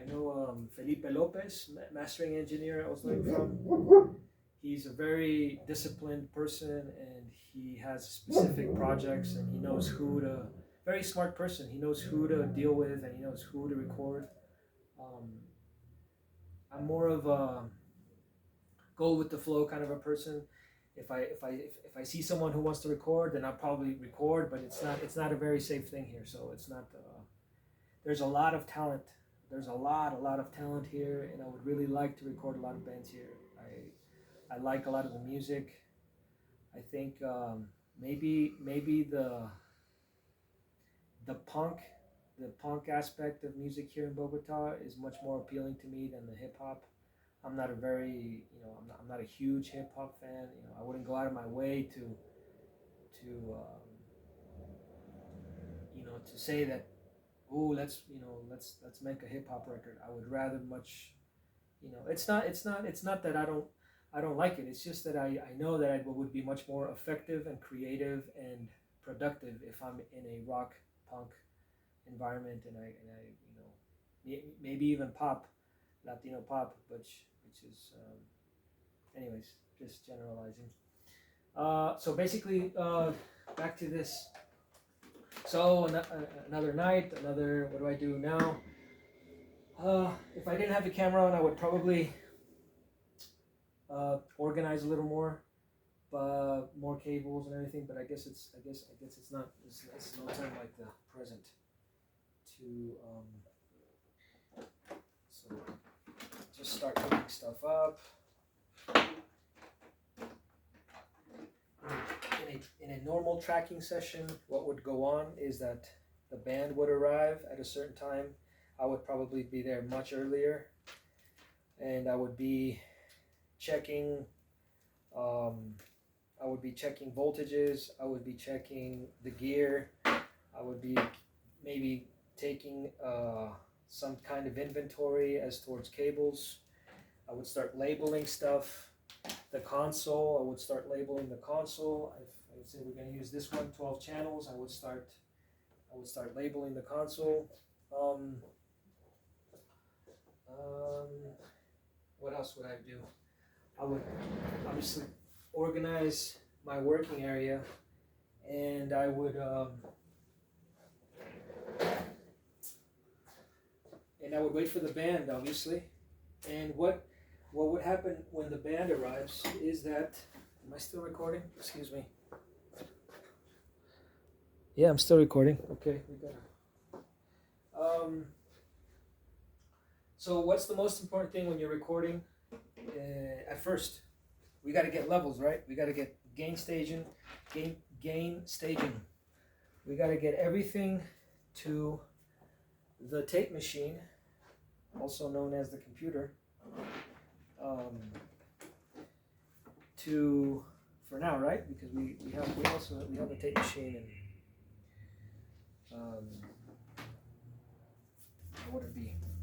I know Felipe Lopez, mastering engineer I was learning from. He's a very disciplined person, and he has specific projects, and he knows who to. Very smart person. He knows who to deal with, and he knows who to record. Um, I'm more of a go with the flow kind of a person. If I see someone who wants to record, then I'll probably record. But it's not a very safe thing here. So it's not. There's a lot of talent. There's a lot of talent here, and I would really like to record a lot of bands here. I like a lot of the music. I think maybe the punk the punk aspect of music here in Bogota is much more appealing to me than the hip hop. I'm not a very I'm not a huge hip hop fan. I wouldn't go out of my way to say that, oh, let's make a hip hop record. I would rather much, it's not that I don't like it. It's just that I know that I would be much more effective and creative and productive if I'm in a rock punk environment, and I maybe even pop, Latino pop, which is, anyways, just generalizing. So basically, back to this. So another night, what do I do now? If I didn't have the camera on, I would probably organize a little more cables and everything. But I guess it's not. It's no time like the present to so just start picking stuff up. In a normal tracking session, what would go on is that the band would arrive at a certain time. I would probably be there much earlier, and I would be checking. I would be checking voltages. I would be checking the gear. I would be maybe taking some kind of inventory as towards cables. I would start labeling stuff. The console, I would start labeling the console. I would say we're going to use this one, 12 channels. I would start labeling the console. What else would I do? I would obviously organize my working area, and I would wait for the band, obviously. And what would happen when the band arrives is that, am I still recording? Excuse me. Yeah, I'm still recording. Okay, we got it. So what's the most important thing when you're recording? At first, we got to get levels, right? We got to get gain staging. We got to get everything to the tape machine, also known as the computer. For now, right? Because we have a tape machine, and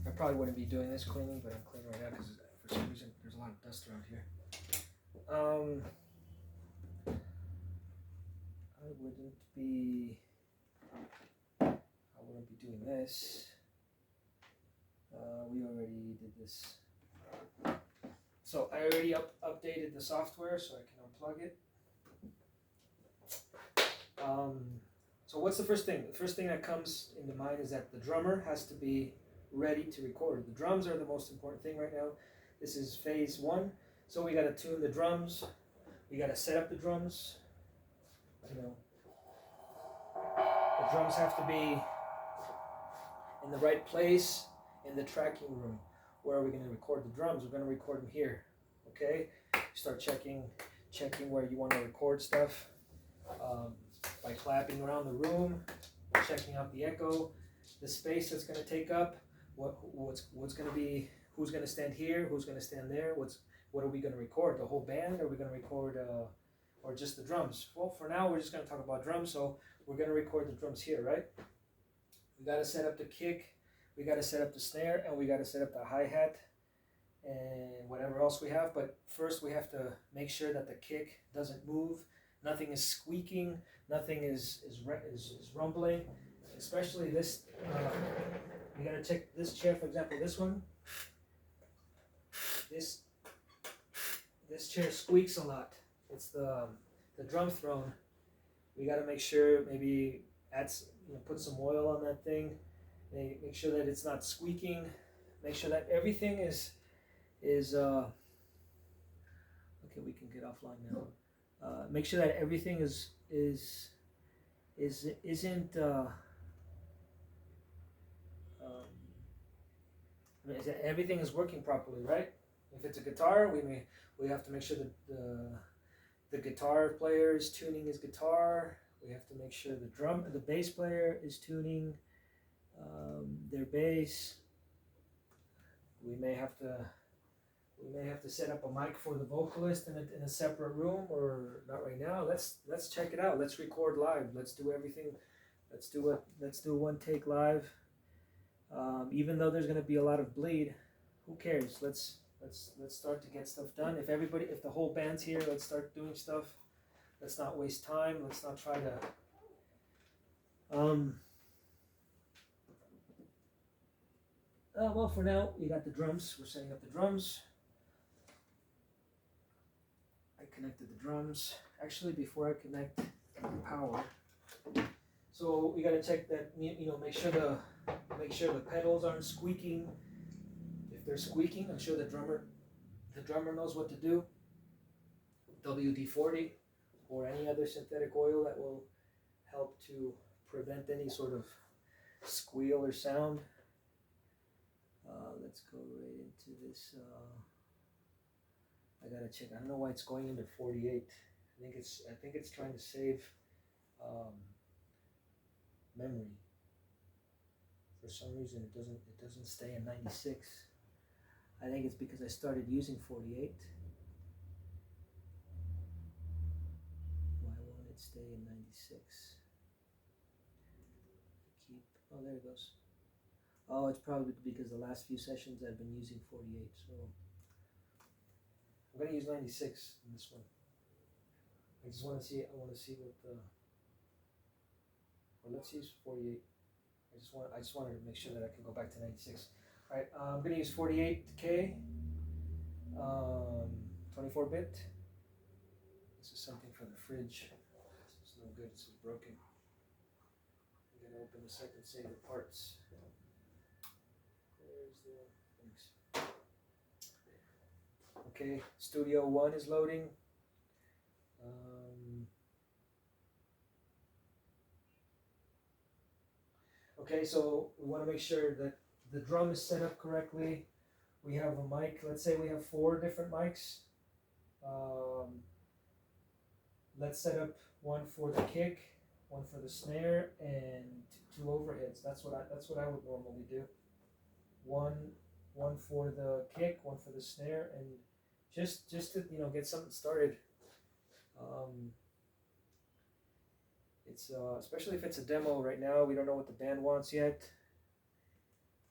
I probably wouldn't be doing this cleaning, but I'm cleaning right now because for some reason there's a lot of dust around here. I wouldn't be doing this. We already did this. So I already updated the software, so I can unplug it. So what's the first thing? The first thing that comes into mind is that the drummer has to be ready to record. The drums are the most important thing right now. This is phase one. So we got to tune the drums. We got to set up the drums. You know, the drums have to be in the right place in the tracking room. Where are we going to record the drums? We're going to record them here. Okay? Start checking where you want to record stuff by clapping around the room, checking out the echo, the space that's going to take up, what's going to be, who's going to stand here, who's going to stand there, what are we going to record? The whole band? Or are we going to record or just the drums? Well, for now we're just going to talk about drums, so we're going to record the drums here, right? We got to set up the kick. We got to set up the snare, and we got to set up the hi-hat and whatever else we have. But first we have to make sure that the kick doesn't move. Nothing is squeaking. Nothing is rumbling. Especially this. We got to check this chair, for example, this one. This chair squeaks a lot. It's the drum throne. We got to make sure, maybe put some oil on that thing. Make sure that it's not squeaking. Make sure that everything is okay. We can get offline now. Make sure that everything isn't. Everything is working properly, right? If it's a guitar, we have to make sure that the guitar player is tuning his guitar. We have to make sure the bass player is tuning their bass. We may have to set up a mic for the vocalist in a separate room, or not right now. Let's check it out. Let's record live. Let's do everything. Let's do one take live. Even though there's going to be a lot of bleed, who cares? Let's start to get stuff done. If the whole band's here, let's start doing stuff. Let's not waste time. Let's not try to Well, for now, we got the drums. We're setting up the drums. I connected the drums. Actually, before I connect the power, so we gotta check that. Make sure the pedals aren't squeaking. If they're squeaking, I'm sure the drummer knows what to do. WD-40 or any other synthetic oil that will help to prevent any sort of squeal or sound. Let's go right into this. I gotta check. I don't know why it's going into 48. I think it's trying to save memory. For some reason, it doesn't stay in 96. I think it's because I started using 48. Why won't it stay in 96? Oh, there it goes. Oh, it's probably because the last few sessions I've been using 48, so I'm gonna use 96 in this one. I want to see what the. Well, let's use 48. I just wanted to make sure that I can go back to 96. All right, I'm gonna use 48K, 24-bit. This is something for the fridge. This is no good. This is broken. I'm gonna open the second save the parts. There's the thanks. Okay, Studio One is loading. Okay, so we want to make sure that the drum is set up correctly. We have a mic. Let's say we have 4 different mics. Let's set up one for the kick, one for the snare, and 2 overheads. That's what I would normally do. One for the kick, one for the snare, and just to get something started. It's especially if it's a demo right now. We don't know what the band wants yet.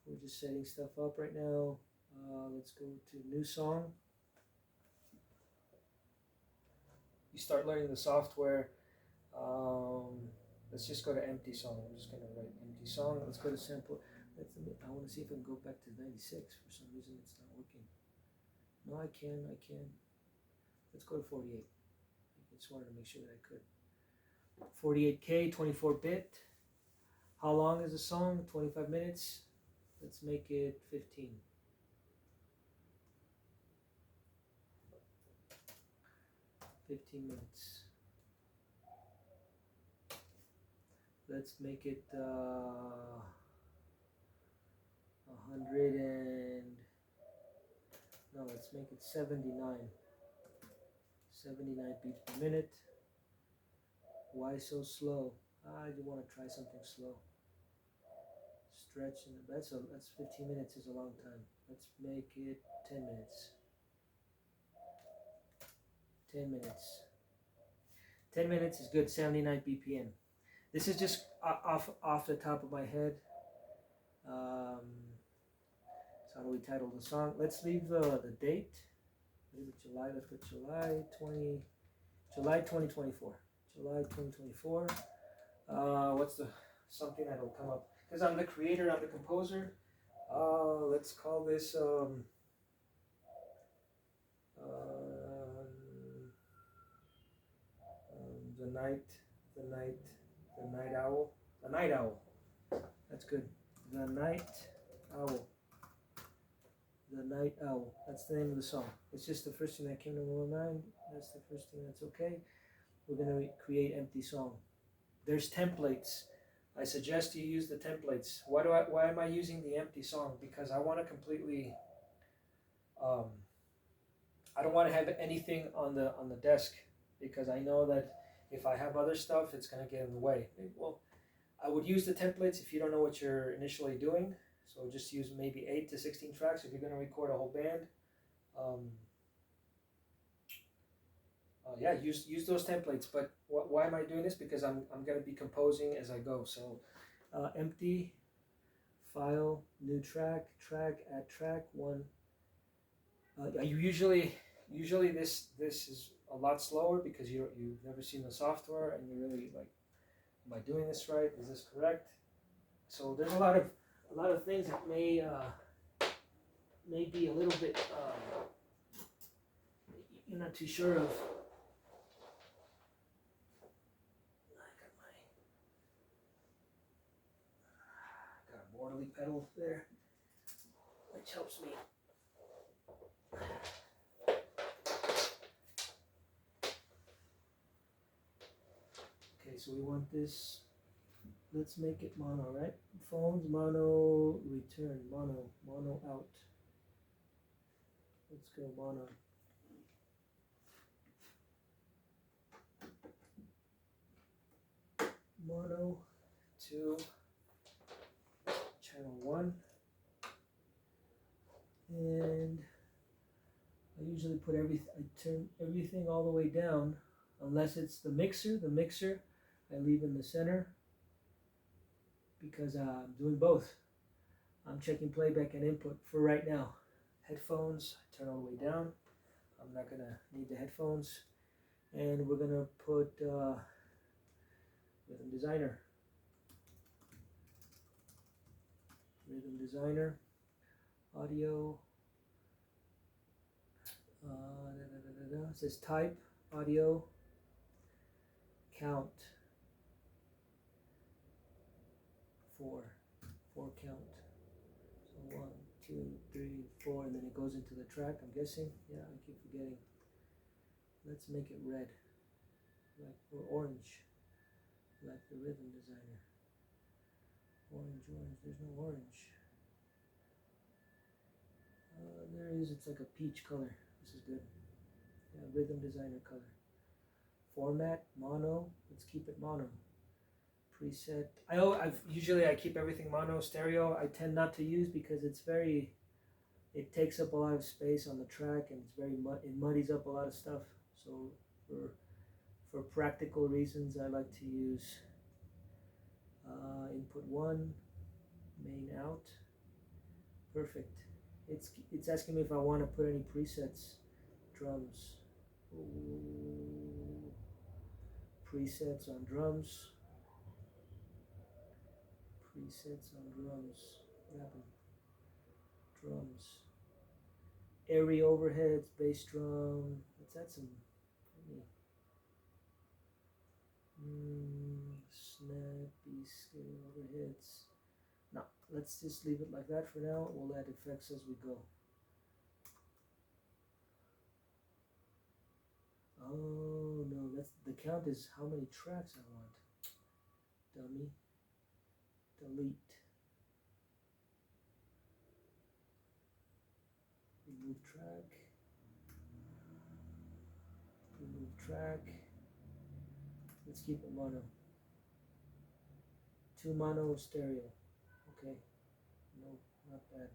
We're just setting stuff up right now. Let's go to new song. You start learning the software. Let's just go to empty song. I'm just gonna write empty song. Let's go to sample. I want to see if I can go back to 96. For some reason, it's not working. No, I can. Let's go to 48. I just wanted to make sure that I could. 48K, 24-bit. How long is the song? 25 minutes. Let's make it 15. Minutes. Let's make it 100 and no, let's make it 79 beats per minute. Why so slow? I do want to try something slow. Stretch, and that's 15 minutes is a long time. Let's make it 10 minutes. 10 minutes. 10 minutes is good, 79 BPM. This is just off the top of my head. So how do we title the song? Let's leave the date. Leave it July. Let's put July 2024. July 2024. What's something that'll come up? Because I'm the creator, I'm the composer. Let's call this the night owl. The night owl. That's good. The night owl. The night owl. That's the name of the song. It's just the first thing that came to my mind. That's the first thing that's okay. We're going to create empty song. There's templates. I suggest you use the templates. Why am I using the empty song? Because I want to completely I don't want to have anything on the desk, because I know that if I have other stuff, it's going to get in the way. Well, I would use the templates if you don't know what you're initially doing. So just use maybe 8 to 16 tracks if you're going to record a whole band. Yeah, use those templates. But why am I doing this? Because I'm going to be composing as I go. So empty, file, new track, add track, 1. Usually this is a lot slower because you've never seen the software and you're really like, am I doing this right? Is this correct? So there's a lot of things that may may be a little bit you're not too sure of. I got a mortally pedal there, which helps me. Okay, so we want this. Let's make it mono, right? Phones, mono, return, mono out. Let's go mono. Mono to channel 1. And I usually put I turn everything all the way down, unless it's the mixer. The mixer I leave in the center because I'm doing both. I'm checking playback and input for right now. Headphones, I turn all the way down. I'm not gonna need the headphones. And we're gonna put Rhythm Designer. Rhythm Designer, audio. It says type, audio, count. 4 count. So 1, 2, 3, 4, and then it goes into the track. I'm guessing. Yeah, I keep forgetting. Let's make it red, or orange, like the Rhythm Designer. Orange. There's no orange. There is. It's like a peach color. This is good. Yeah, Rhythm Designer color. Format mono. Let's keep it mono. Preset. Usually I keep everything mono. Stereo I tend not to use because it takes up a lot of space on the track, and it's it muddies up a lot of stuff. So for practical reasons, I like to use input 1, main out. Perfect. It's asking me if I want to put any presets. Drums. Ooh. Presets on drums. Presets on drums. What happened? Drums. Airy overheads, bass drum. Let's add some. Snappy scale overheads. No, let's just leave it like that for now. We'll add effects as we go. Oh no, that's the count is how many tracks I want. Dummy. Delete. Remove track. Remove track. Let's keep it mono. 2 mono stereo. Okay. No, not bad.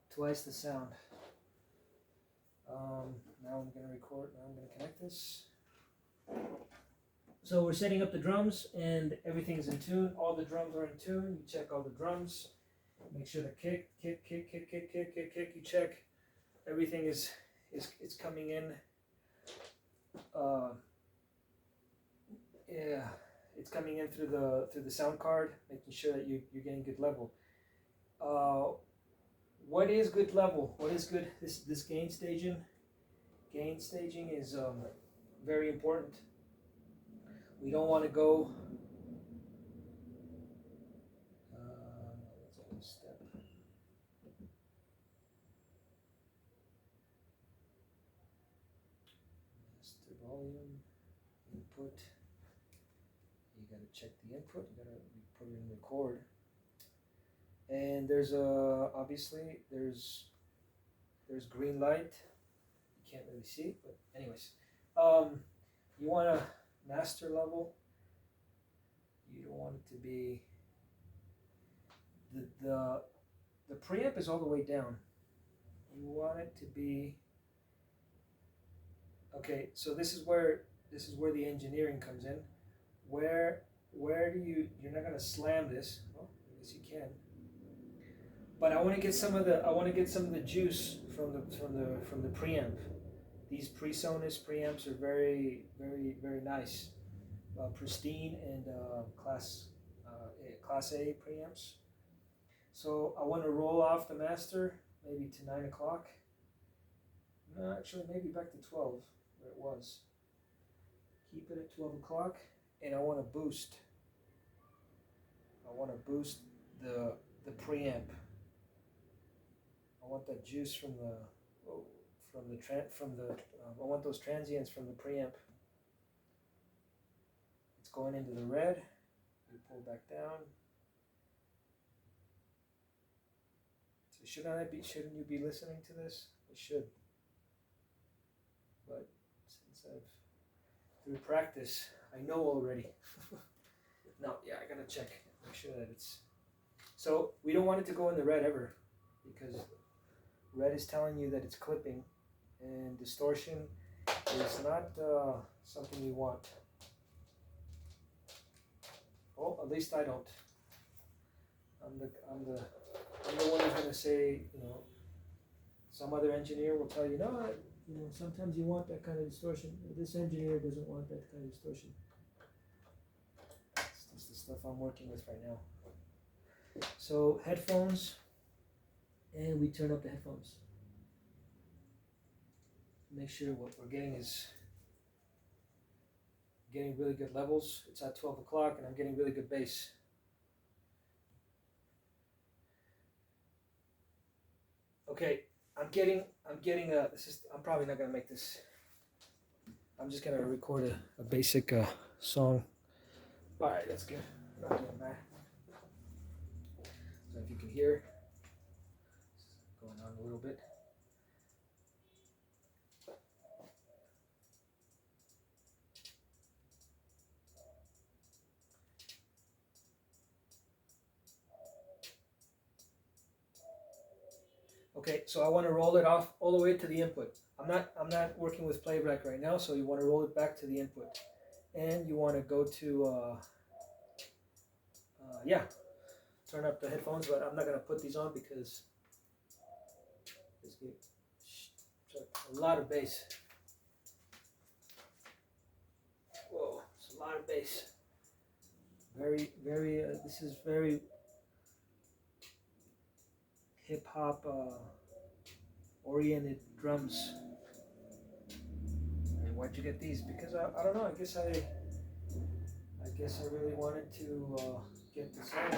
Twice the sound. Now I'm gonna record. Now I'm gonna connect this. So we're setting up the drums, and everything's in tune. All the drums are in tune. You check all the drums. Make sure the kick. You check. Everything is coming in. Yeah, it's coming in through the sound card, making sure that you're getting good level. What is good level? What is good? This gain staging. Gain staging is very important. We don't want to go. Let's add a step. Master volume, input. You got to check the input. You got to put it in record. And there's obviously there's green light. You can't really see it, but anyways, you want a master level. You don't want it to be the preamp is all the way down. You want it to be okay. So this is where the engineering comes in. Where do you're not gonna slam this? Well, I guess you can. But I want to get some of the juice from the preamp. These PreSonus preamps are very nice, pristine, and class A preamps. So I want to roll off the master maybe to 9 o'clock. No, actually maybe back to 12 where it was. Keep it at 12 o'clock, and I want to boost. I want to boost the preamp. I want that juice from the I want those transients from the preamp. It's going into the red. You pull back down. So shouldn't you be listening to this? It should. But since through practice, I know already. No, yeah, I gotta check. Make sure that it's. So we don't want it to go in the red ever, because red is telling you that it's clipping, and distortion is not something you want. Well, at least I don't. I'm the one who's gonna say, some other engineer will tell you, no, sometimes you want that kind of distortion. This engineer doesn't want that kind of distortion. It's the stuff I'm working with right now. So headphones, and we turn up the headphones. Make sure what we're getting is getting really good levels. It's at 12 o'clock, and I'm getting really good bass. Okay, I'm probably not gonna make this. I'm just gonna record a basic song. All right, that's good. I'm not doing that. So if you can hear, it's going on a little bit. Okay, so I want to roll it off all the way to the input. I'm not working with playback right now, so you want to roll it back to the input, and you want to go to turn up the headphones. But I'm not gonna put these on because there's a lot of bass. Whoa, it's a lot of bass. Very, very. This is very hip hop oriented drums. And why'd you get these? Because I don't know. I guess I really wanted to get the sound.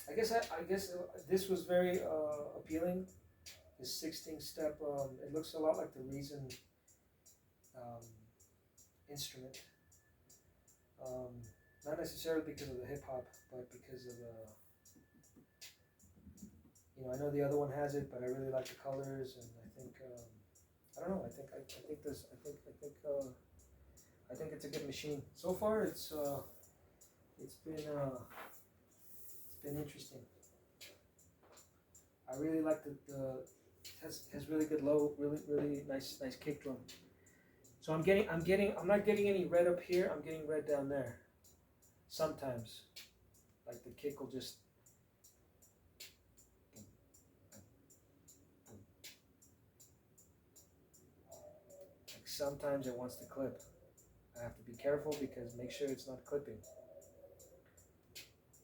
I guess this was very appealing. This 16-step. It looks a lot like the Reason instrument. Not necessarily because of the hip hop, but because of I know the other one has it, but I really like the colors, and I think I don't know. I think it's a good machine. So far, it's been interesting. I really like it has really good low, really nice kick drum. So I'm not getting any red up here. I'm getting red down there. Sometimes, like the kick will just. Like sometimes it wants to clip. I have to be careful because make sure it's not clipping.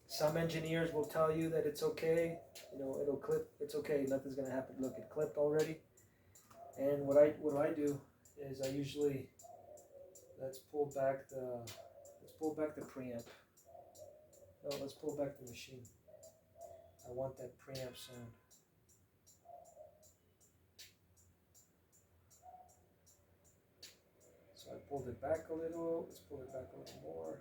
Some engineers will tell you that it's okay, it'll clip, it's okay, nothing's gonna happen. Look, it clipped already. And what I do is I usually let's pull back the preamp. No, let's pull back the machine. I want that preamp sound. So I pulled it back a little. Let's pull it back a little more.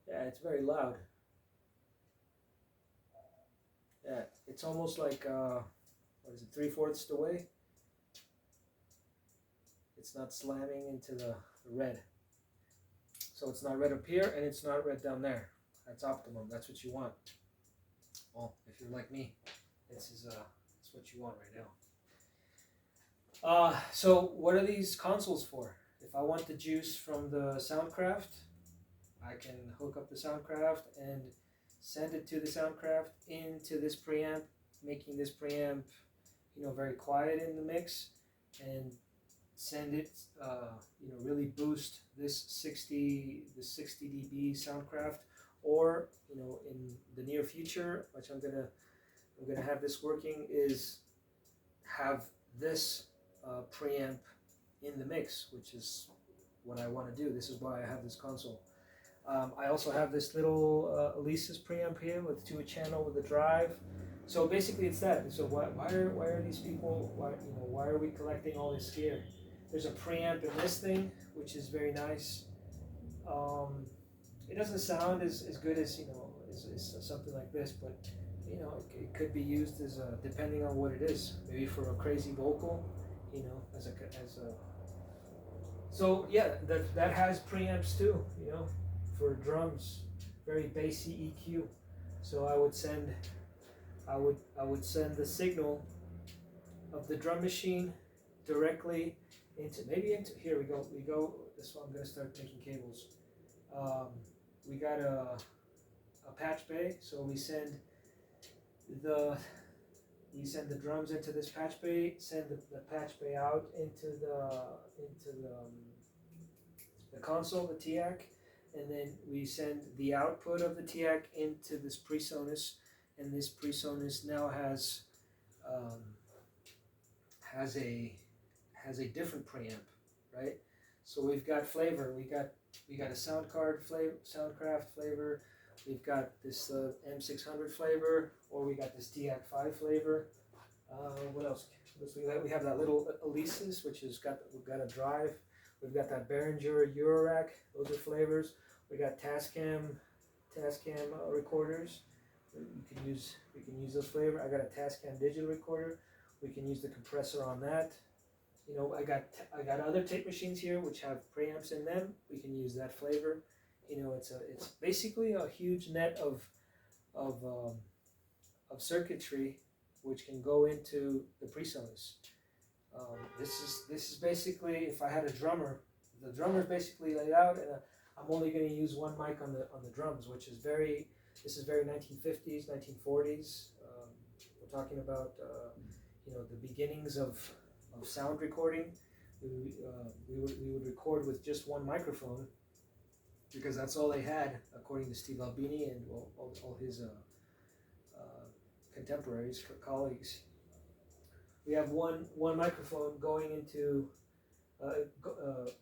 Yeah, it's very loud. Yeah, it's almost like, 3/4 the way? It's not slamming into the red. So it's not red up here, and it's not red down there. That's optimum. That's what you want. Well, if you're like me, this is that's what you want right now. So what are these consoles for? If I want the juice from the Soundcraft, I can hook up the Soundcraft and send it to the Soundcraft into this preamp, making this preamp, very quiet in the mix, and send it, really boost this 60 dB Soundcraft, or in the near future, which I'm gonna have this working, is have this preamp in the mix, which is what I want to do. This is why I have this console. I also have this little Alesis preamp here with 2-channel with a drive. So basically it's that. So why are these people, why are we collecting all this gear? There's a preamp in this thing, which is very nice. It doesn't sound as good as as something like this, but it could be used as depending on what it is. Maybe for a crazy vocal, as a. So yeah, that has preamps too, for drums, very bassy EQ. So I would send the signal of the drum machine directly into here we go. This one I'm gonna start making cables. We got a patch bay, so we send the drums into this patch bay, send the patch bay out into the console, the TIAC, and then we send the output of the TIAC into this PreSonus, and this PreSonus now has a different preamp, right? So we've got flavor. We got a Soundcraft flavor. We've got this M600 flavor, or we got this TIAC5 flavor. What else? We have that little Alesis, which we've got a drive. We've got that Behringer Eurorack. Those are flavors. We got Tascam recorders. We can use those flavor. I got a Tascam digital recorder. We can use the compressor on that. I got other tape machines here which have preamps in them. We can use that flavor. It's basically a huge net of circuitry which can go into the PreSonus. This is basically, if I had a drummer, the drummer is basically laid out, and I'm only going to use one mic on the drums, which is very 1950s, 1940s. We're talking about the beginnings of sound recording. We would record with just one microphone because that's all they had, according to Steve Albini and all his contemporaries, colleagues. We have one microphone going into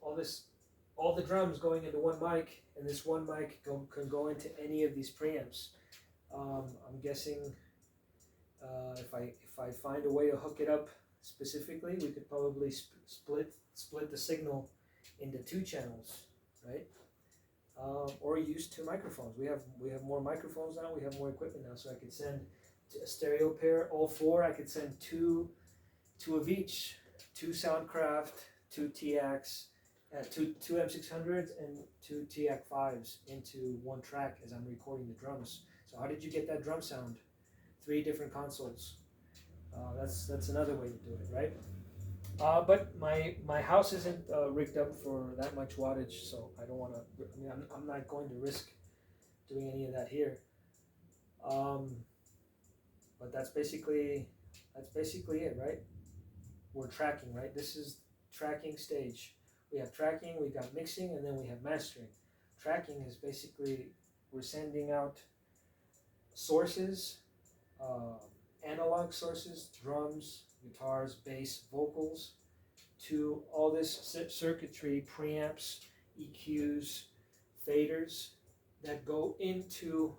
all the drums going into one mic, and this one mic can go into any of these preamps. I'm guessing if I find a way to hook it up specifically, we could probably split the signal into 2 channels, right? Or use 2 microphones. We have more microphones now. We have more equipment now, so I could send a stereo pair, all 4. I could send two of each, 2 Soundcraft, 2 TIACs, 2 M600s, and 2 TIAC5s into one track as I'm recording the drums. So how did you get that drum sound? 3 different consoles. That's another way to do it, right? But my house isn't rigged up for that much wattage, so I don't want to. I'm not going to risk doing any of that here. But that's basically it, right? We're tracking, right? This is tracking stage. We have tracking, we got mixing, and then we have mastering. Tracking is basically we're sending out sources, analog sources, drums, guitars, bass, vocals, to all this circuitry, preamps, EQs, faders that go into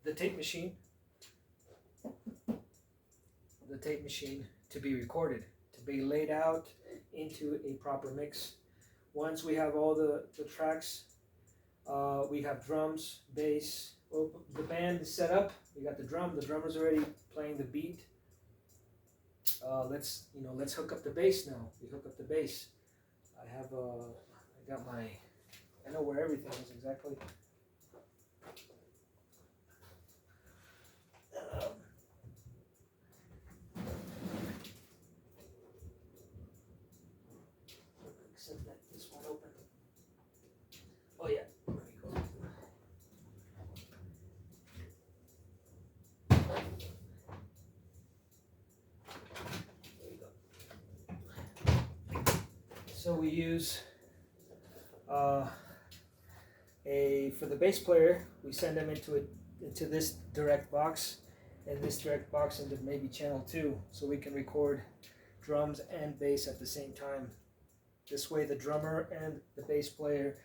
the tape machine. The tape machine to be recorded, to be laid out into a proper mix. Once we have all the tracks, we have drums, bass. Well, the band is set up. We got the drummer's already playing the beat. Let's hook up the bass now. We hook up the bass. I know where everything is exactly. This one open. Oh yeah. There we go. So we use for the bass player, we send them into this direct box, and this direct box into maybe channel 2, so we can record drums and bass at the same time. This way the drummer and the bass player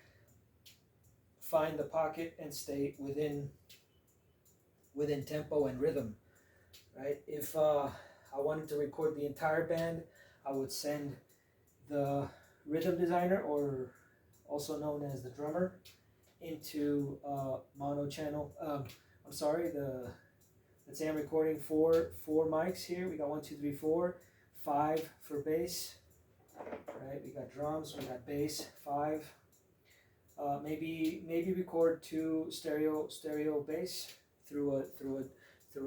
find the pocket and stay within tempo and rhythm, right? If I wanted to record the entire band, I would send the rhythm designer, or also known as the drummer, into mono channel. Let's say I'm recording four mics here. We got 1, 2, 3, 4, 5 for bass. Right, we got drums, we got bass, 5. Maybe record 2 stereo bass through a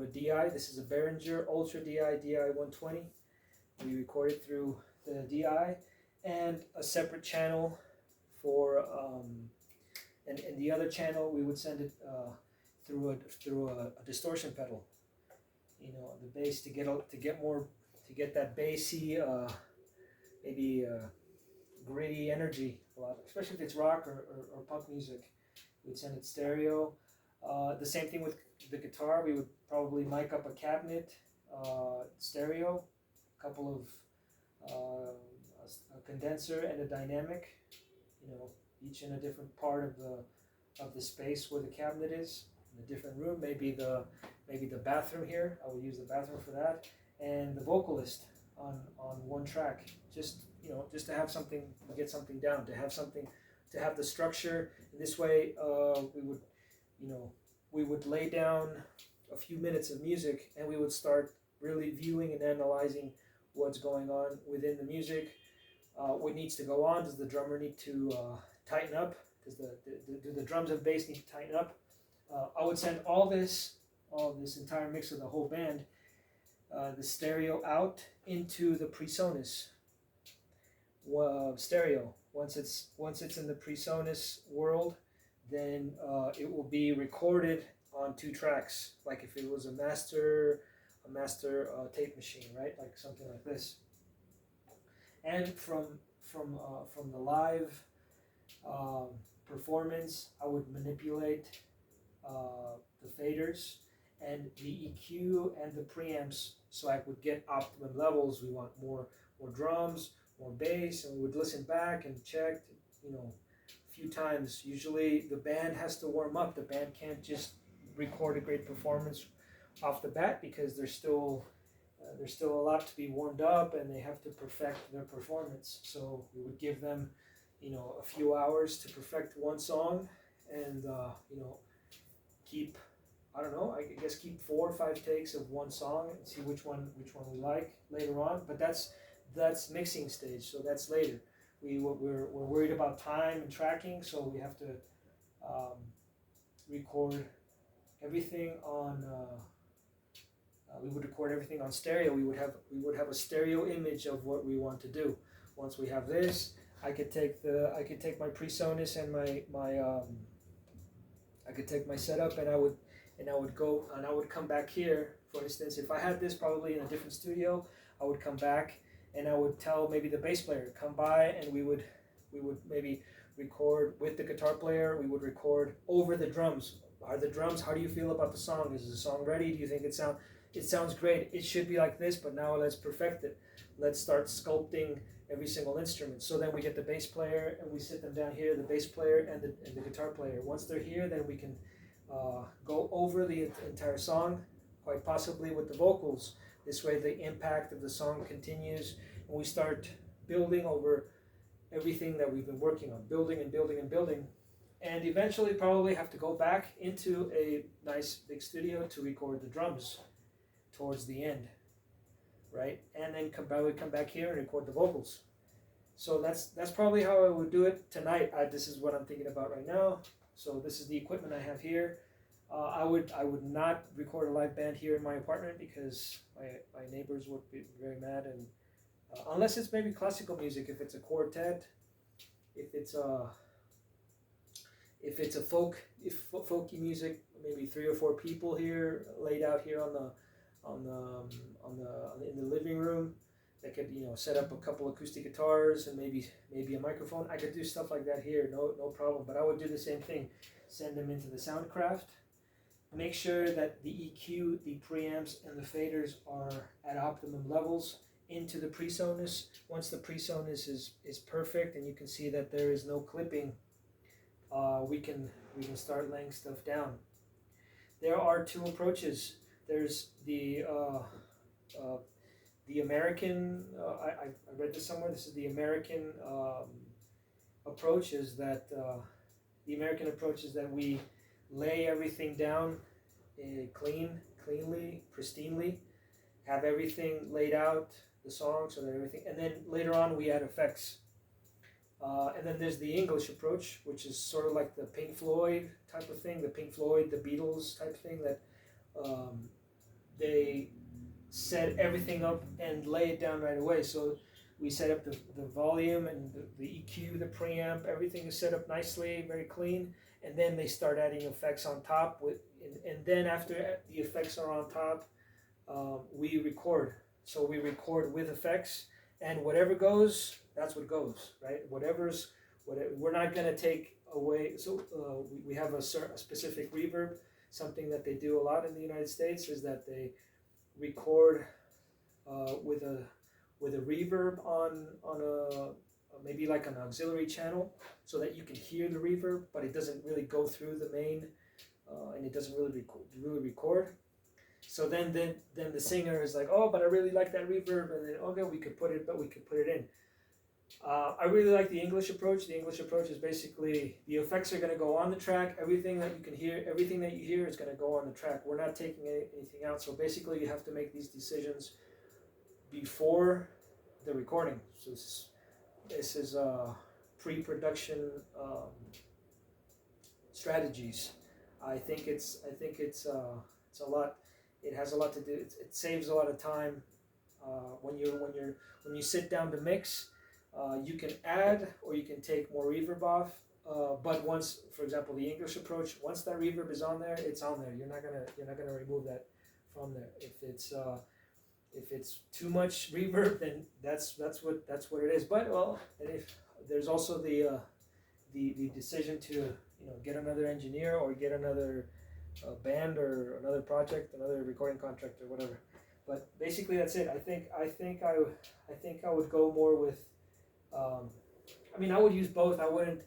DI. This is a Behringer Ultra DI 120. We record it through the DI, and a separate channel for and the other channel we would send it through a distortion pedal. You know, the bass to get that bassy, maybe gritty energy, especially if it's rock or punk music. We'd send it stereo. The same thing with the guitar. We would probably mic up a cabinet stereo, a couple of a condenser and a dynamic. You know, each in a different part of the space where the cabinet is, in a different room. Maybe the bathroom here. I will use the bathroom for that, and the vocalist on one track. Just to have something, get something down, to have the structure. In this way, we would lay down a few minutes of music, and we would start really viewing and analyzing what's going on within the music. What needs to go on? Does the drummer need to tighten up? Do the drums and bass need to tighten up? I would send all this entire mix of the whole band, the stereo, out into the PreSonus stereo. Once it's in the PreSonus world, then it will be recorded on 2 tracks, like if it was a master tape machine, right? Like something like this. And from the live performance, I would manipulate the faders and the EQ and the preamps, so I would get optimum levels. We want more drums, more bass, and we would listen back and check, a few times. Usually the band has to warm up. The band can't just record a great performance off the bat, because there's still a lot to be warmed up, and they have to perfect their performance. So we would give them, a few hours to perfect one song, and keep 4 or 5 takes of one song and see which one we like later on. But that's mixing stage, so that's later. We're worried about time and tracking, so we have to record everything on. We would record everything on stereo. We would have a stereo image of what we want to do. Once we have this, I could take my PreSonus and I could take my setup, and I would come back here. For instance, if I had this probably in a different studio, I would come back and I would tell maybe the bass player, come by, and we would maybe record with the guitar player. We would record over the drums. How do you feel about the song? Is the song ready? Do you think it sounds great? It should be like this, but now let's perfect it. Let's start sculpting every single instrument. So then we get the bass player, and we sit them down here, the bass player and the guitar player. Once they're here, then we can go over the entire song, quite possibly with the vocals. This way the impact of the song continues, and we start building over everything that we've been working on, building and building and building. And eventually probably have to go back into a nice big studio to record the drums towards the end, right? And then come back here and record the vocals. So that's probably how I would do it tonight. This is what I'm thinking about right now. So this is the equipment I have here. I would not record a live band here in my apartment, because my neighbors would be very mad, and unless it's maybe classical music, if it's a quartet, if it's a folky music, maybe 3 or 4 people here laid out here in the living room, that could, you know, set up a couple acoustic guitars and maybe a microphone. I could do stuff like that here, no problem. But I would do the same thing, send them into the Soundcraft. Make sure that the EQ, the preamps, and the faders are at optimum levels into the PreSonus. Once the PreSonus is perfect and you can see that there is no clipping, we can start laying stuff down. There are two approaches. There's the American. I read this somewhere. This is the American approach. Is that the American approach is that we lay everything down cleanly, pristinely, have everything laid out, the song, so that everything, and then later on we add effects. And then there's the English approach, which is sort of like the Pink Floyd type of thing, the Pink Floyd, the Beatles type thing, that they set everything up and lay it down right away. So we set up the volume and the EQ, the preamp, everything is set up nicely, very clean, and then they start adding effects on top. And then after the effects are on top, we record. So we record with effects, and whatever goes, that's what goes, right? We're not going to take away. So we have a specific reverb. Something that they do a lot in the United States is that they record with a reverb on a maybe like an auxiliary channel, so that you can hear the reverb, but it doesn't really go through the main, and it doesn't really record. So then the singer is like, oh, but I really like that reverb, and then okay, we could put it in. I really like the English approach. The English approach is basically the effects are going to go on the track. Everything that you can hear, everything that you hear is going to go on the track. We're not taking anything out. So basically, you have to make these decisions before the recording. So this is pre-production strategies. I think it's a lot. It has a lot to do. It saves a lot of time when you sit down to mix. You can add or you can take more reverb off. But once, for example, the English approach, once that reverb is on there, it's on there. You're not gonna remove that from there. If it's too much reverb, then that's what it is. But well, and if there's also the decision to get another engineer or get another band or another project, another recording contract or whatever. But basically that's it. I think I would go more with. I would use both. I wouldn't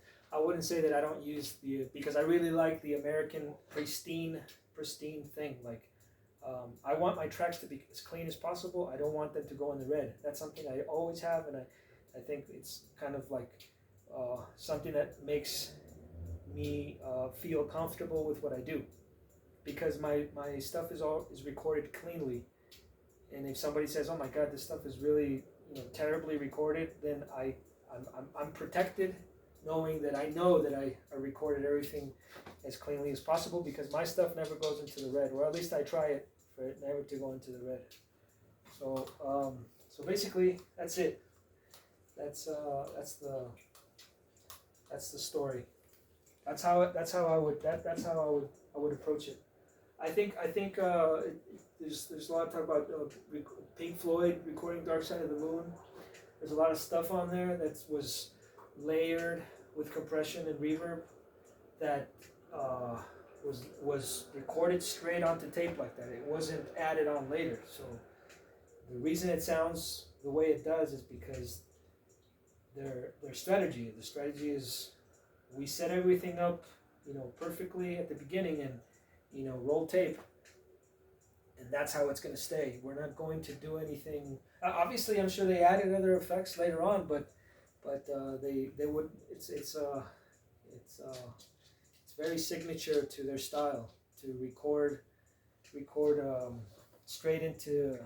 say that I don't use because I really like the American pristine thing. Like, I want my tracks to be as clean as possible. I don't want them to go in the red. That's something I always have, and I think it's kind of like something that makes me feel comfortable with what I do, because my stuff is recorded cleanly. And if somebody says, "Oh my God, this stuff is really terribly recorded," then I'm protected, knowing that I know that I recorded everything as cleanly as possible, because my stuff never goes into the red, or at least I try it for it never to go into the red. So basically that's it. That's the story. That's how I would approach it. I think there's a lot of talk about Pink Floyd recording Dark Side of the Moon. There's a lot of stuff on there that was layered with compression and reverb that was recorded straight onto tape like that. It wasn't added on later. So the reason it sounds the way it does is because their strategy. The strategy is we set everything up, perfectly at the beginning and roll tape. And that's how it's going to stay. We're not going to do anything. Obviously, I'm sure they added other effects later on, but they would. It's very signature to their style to record straight into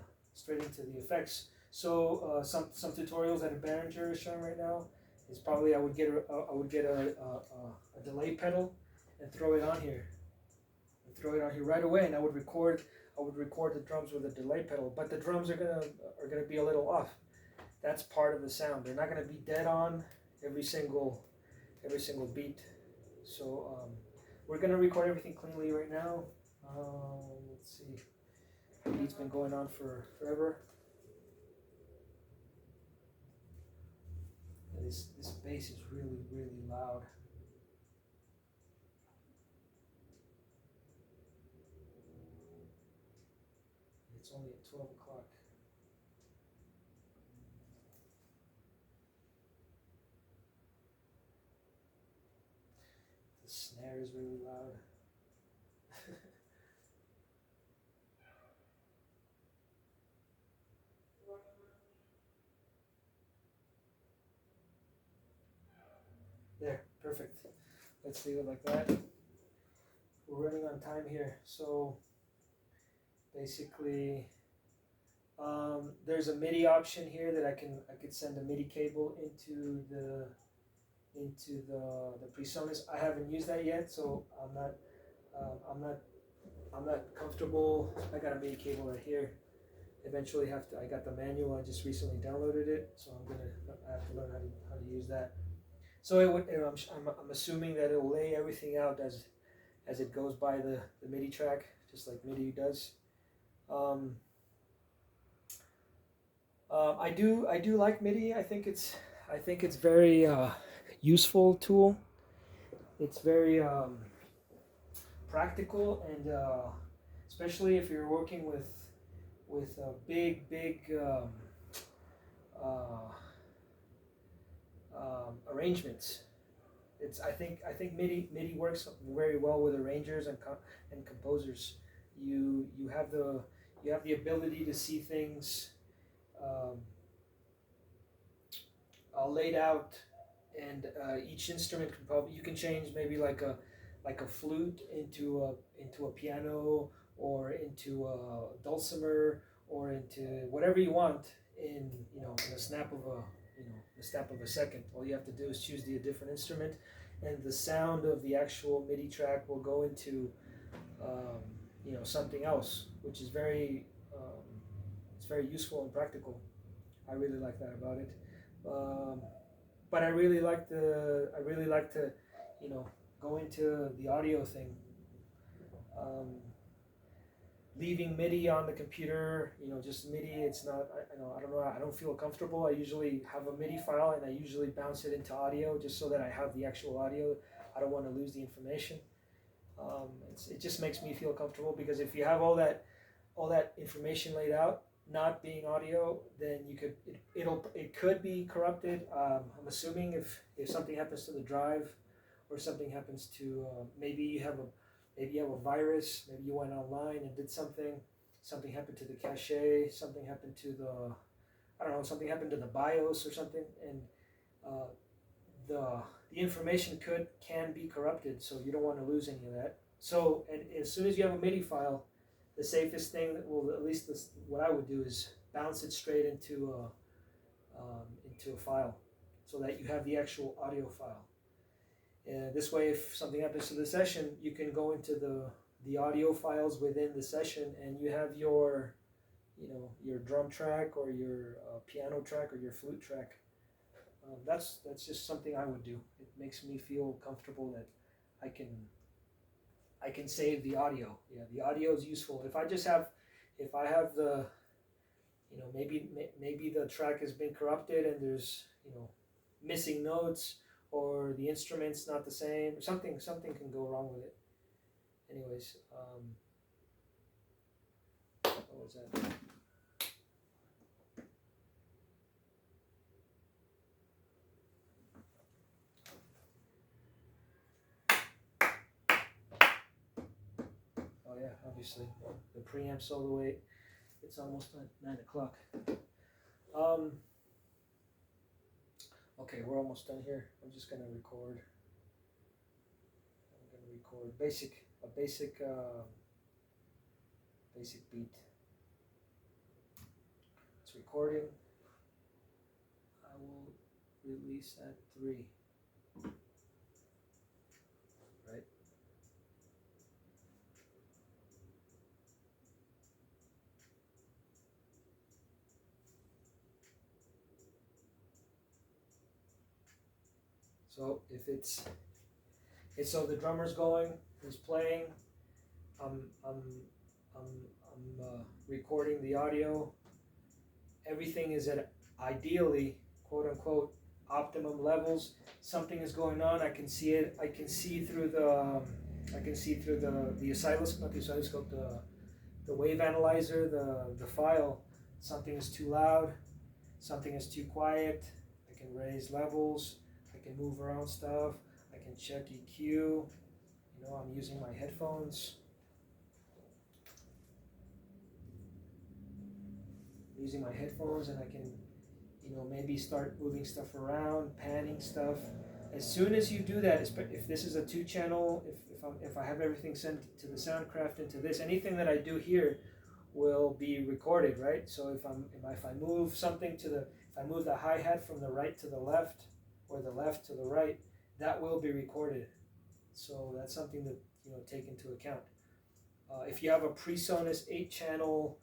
the effects. So some tutorials that a Behringer is showing right now is probably I would get a delay pedal and throw it on here right away, and I would record the drums with a delay pedal, but the drums are gonna be a little off. That's part of the sound. They're not gonna be dead on every single beat. So we're gonna record everything cleanly right now. Let's see. The beat's been going on for forever. This bass is really, really loud. It's only at 12 o'clock. The snare is really loud. There, perfect. Let's leave it like that. We're running on time here, so basically, there's a MIDI option here that I could send a MIDI cable into the PreSonus. I haven't used that yet, so I'm not comfortable. I got a MIDI cable right here. Eventually, I got the manual. I just recently downloaded it, so I have to learn how to use that. So I'm assuming that it will lay everything out as it goes by the MIDI track, just like MIDI does. I do like MIDI. I think it's very useful tool. It's very practical, and especially if you're working with big arrangements. I think MIDI works very well with arrangers and composers. You have the ability to see things laid out, and each instrument you can change maybe like a flute into a piano, or into a dulcimer, or into whatever you want in a snap of a second. All you have to do is choose the different instrument, and the sound of the actual MIDI track will go into something else, which is it's very useful and practical. I really like that about it. But I really like to go into the audio thing. Leaving MIDI on the computer, just MIDI. It's not. I don't know. I don't feel comfortable. I usually have a MIDI file, and I usually bounce it into audio just so that I have the actual audio. I don't want to lose the information. It just makes me feel comfortable, because if you have all that information laid out, not being audio, then it could be corrupted. I'm assuming if something happens to the drive, or something happens to maybe you have a virus, maybe you went online and did something happened to the cache, something happened to something happened to the BIOS or something, and the information can be corrupted, so you don't want to lose any of that. So, and as soon as you have a MIDI file, the safest thing, at least what I would do, is bounce it straight into a file, so that you have the actual audio file. And this way, if something happens to the session, you can go into the audio files within the session, and you have your drum track, or your piano track, or your flute track. That's just something I would do. It makes me feel comfortable that I can save the audio. Yeah, the audio is useful. If I have the, maybe the track has been corrupted, and there's missing notes, or the instrument's not the same. Something can go wrong with it. Anyways, what was that? Oh yeah, obviously the preamp's all the way. It's almost at 9 o'clock. Okay, we're almost done here. I'm just gonna record. I'm gonna record a basic beat. It's recording. I will release at 3. Right. So so the drummer's going, he's playing. I'm recording the audio. Everything is at ideally, quote unquote, optimum levels. Something is going on. I can see it. I can see through the the oscilloscope, not the oscilloscope, the wave analyzer, the file. Something is too loud. Something is too quiet. I can raise levels. I can move around stuff. I can check EQ. You know, I'm using my headphones. Using my headphones, and I can, you know, maybe start moving stuff around, panning stuff. As soon as you do that, if this is a 2-channel, if I have everything sent to the Soundcraft into this, anything that I do here will be recorded, right? So if I move something if I move the hi-hat from the right to the left, or the left to the right, that will be recorded. So that's something to, you know, take into account. If you have a PreSonus 8-channel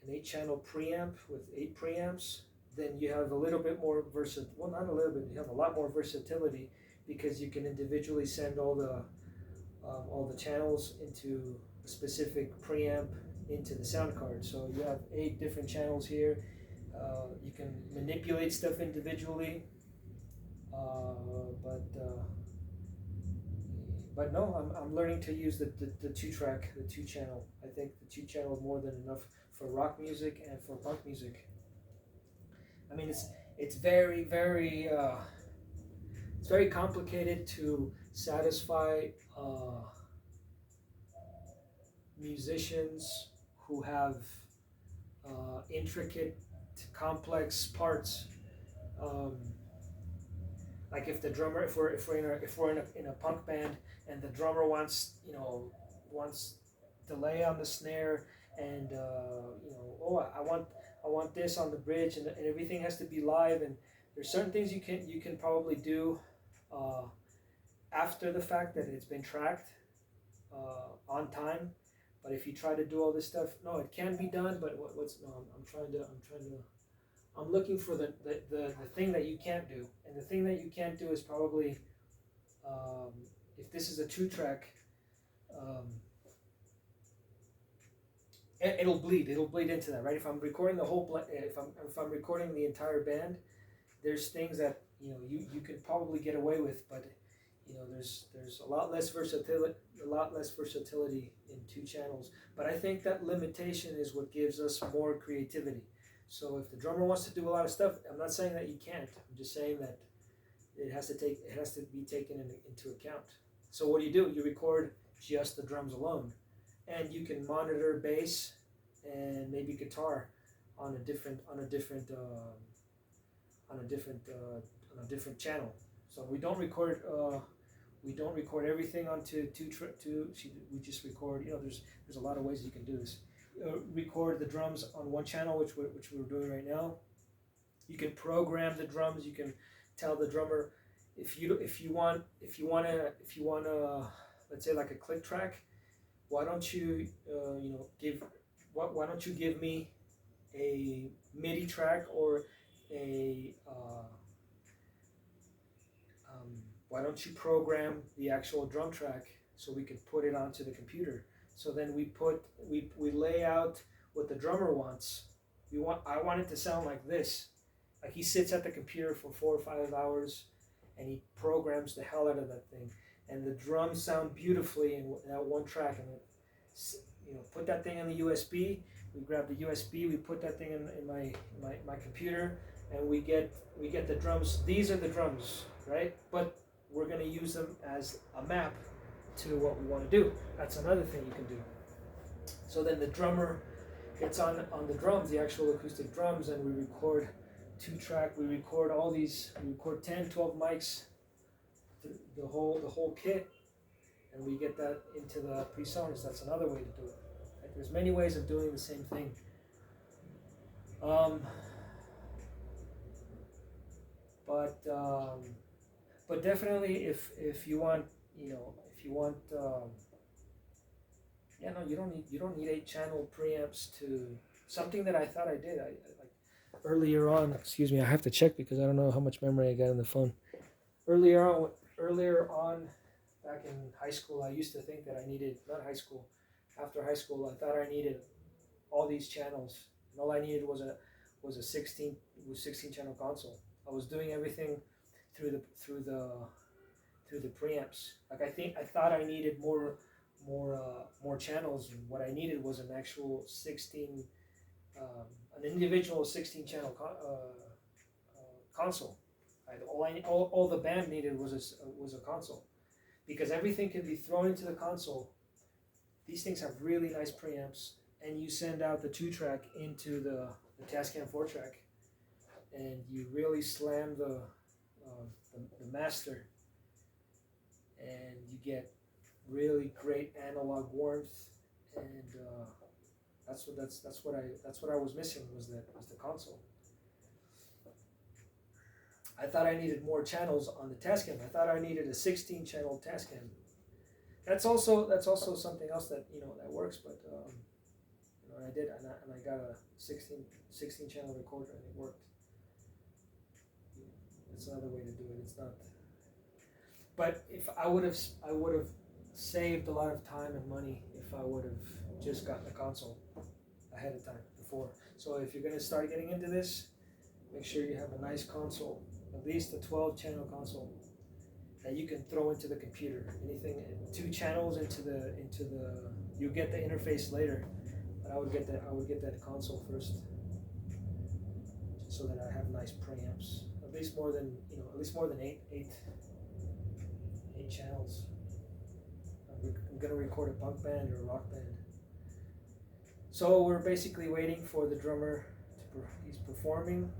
an 8-channel preamp with 8 preamps, then you have a little bit more well, not a little bit, you have a lot more versatility, because you can individually send all the channels into a specific preamp into the sound card. So you have 8 different channels here. You can manipulate stuff individually, but no, I'm learning to use the 2-track, the 2-channel. I think the 2-channel is more than enough for rock music and for punk music. I mean, it's very it's very complicated to satisfy musicians who have intricate, complex parts. Like if the drummer, if we're in a punk band, and the drummer wants delay on the snare, and I want this on the bridge, and everything has to be live, and there's certain things you can probably do after the fact that it's been tracked on time. But if you try to do all this stuff, no, it can be done. But I'm looking for the thing that you can't do, and the thing that you can't do is probably if this is a 2-track. It'll bleed into that, right? If I'm recording the whole, if I'm recording the entire band, there's things that you could probably get away with, but there's a lot less versatility in 2 channels. But I think that limitation is what gives us more creativity. So if the drummer wants to do a lot of stuff, I'm not saying that you can't. I'm just saying that it has to be taken into account. So what do? You record just the drums alone, and you can monitor bass and maybe guitar on a different channel. So we don't record everything onto two. We just record. There's a lot of ways you can do this. Record the drums on 1 channel, which we're doing right now. You can program the drums. You can tell the drummer if you want to, let's say, like a click track. Why don't you give me a MIDI track, or why don't you program the actual drum track so we could put it onto the computer? So then we lay out what the drummer wants. I want it to sound like this. Like he sits at the computer for 4 or 5 hours, and he programs the hell out of that thing, and the drums sound beautifully in that 1 track. And put that thing in the USB. We grab the USB. We put that thing in my computer, and we get the drums. These are the drums, right? But we're going to use them as a map to what we want to do. That's another thing you can do. So then the drummer gets on the drums, the actual acoustic drums, and we record 2-track. We record all these. We record 10, 12 mics, the whole kit, and we get that into the PreSonus. That's another way to do it. Right? There's many ways of doing the same thing. But definitely, if you want, you don't need 8-channel preamps to something that I thought I did. I like earlier on. Excuse me, I have to check because I don't know how much memory I got on the phone. Earlier on, back in high school, I used to think that I needed, not high school, after high school, I thought I needed all these channels, and all I needed was a 16 channel console. I was doing everything through the preamps. Like I thought I needed more channels. And what I needed was an actual 16, an individual 16 channel console. Right? All the band needed was a console, because everything can be thrown into the console. These things have really nice preamps, and you send out the 2-track into the Tascam 4-track, and you really slam the master, and you get really great analog warmth, and that's what I was missing, was the console. I thought I needed more channels on the Tascam. I thought I needed a 16 channel Tascam. That's also something else that that works, but I did, and I got a 16 channel recorder, and it worked. It's another way to do it. It's not. But if I would have saved a lot of time and money if I would have just gotten a console ahead of time before. So if you're going to start getting into this, make sure you have a nice console, at least a 12 channel console that you can throw into the computer. Anything 2 channels into the you get the interface later, but I would get that console first, so that I have nice preamps, at least more than 8 channels. I'm gonna record a punk band or a rock band. So we're basically waiting for the drummer he's performing.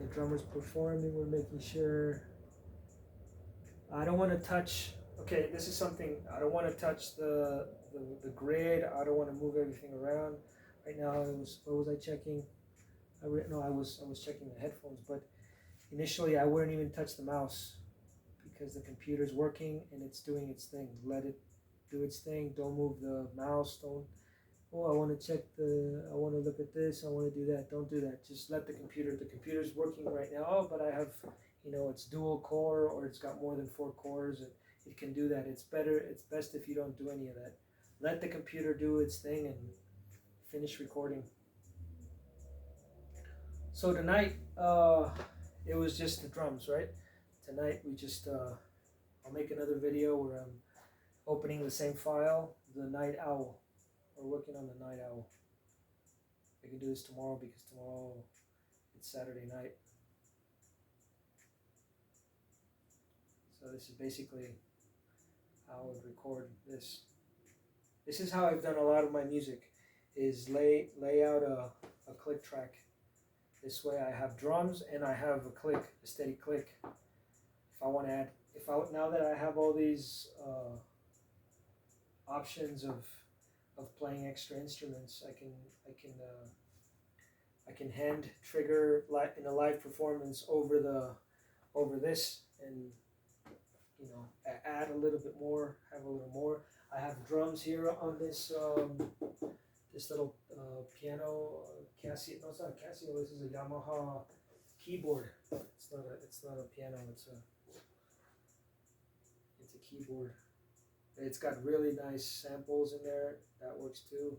The drummer's performing. We're making sure. I don't want to touch. Okay, this is something. I don't want to touch the grid. I don't want to move everything around. Right now, what was I checking? I was checking the headphones, but initially I wouldn't even touch the mouse, because the computer's working and it's doing its thing. Let it do its thing. Don't move the mouse. Don't. Oh, I want to check I want to look at this. I want to do that. Don't do that. Just let the computer's working right now. Oh, but I have, it's dual core, or it's got more than 4 cores. It can do that. It's best if you don't do any of that. Let the computer do its thing and finish recording. So tonight, it was just the drums, right? Tonight we just, I'll make another video where I'm opening the same file, the Night Owl. We're working on the Night Owl. I can do this tomorrow, because tomorrow it's Saturday night. So this is basically how I would record this. This is how I've done a lot of my music, is lay out a click track. This way I have drums and I have a steady click. If I want to add, now that I have all these options of playing extra instruments, I can hand trigger in a live performance over this, and add a little bit more, have a little more. I have drums here on this this little piano Casio. No, it's not a Casio. This is a Yamaha keyboard. It's not a piano. It's a keyboard. It's got really nice samples in there. That works too.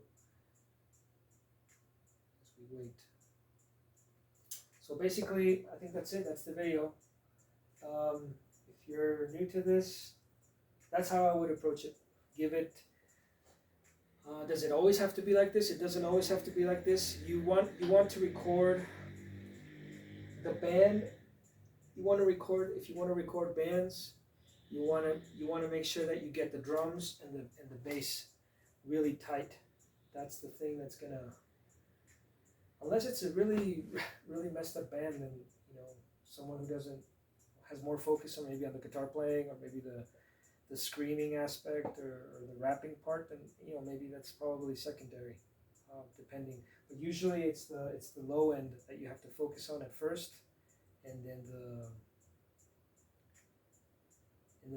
As we wait. So basically, I think that's it. That's the video. If you're new to this, that's how I would approach it. Give it. Does it always have to be like this? It doesn't always have to be like this. You want to record the band. You want to record, if you want to record bands, you want to make sure that you get the drums and the bass really tight. That's the thing that's gonna, unless it's a really messed up band, then someone who has more focus on maybe on the guitar playing, or maybe the screaming aspect, or the rapping part, then maybe that's probably secondary, depending. But usually it's the low end that you have to focus on at first, and then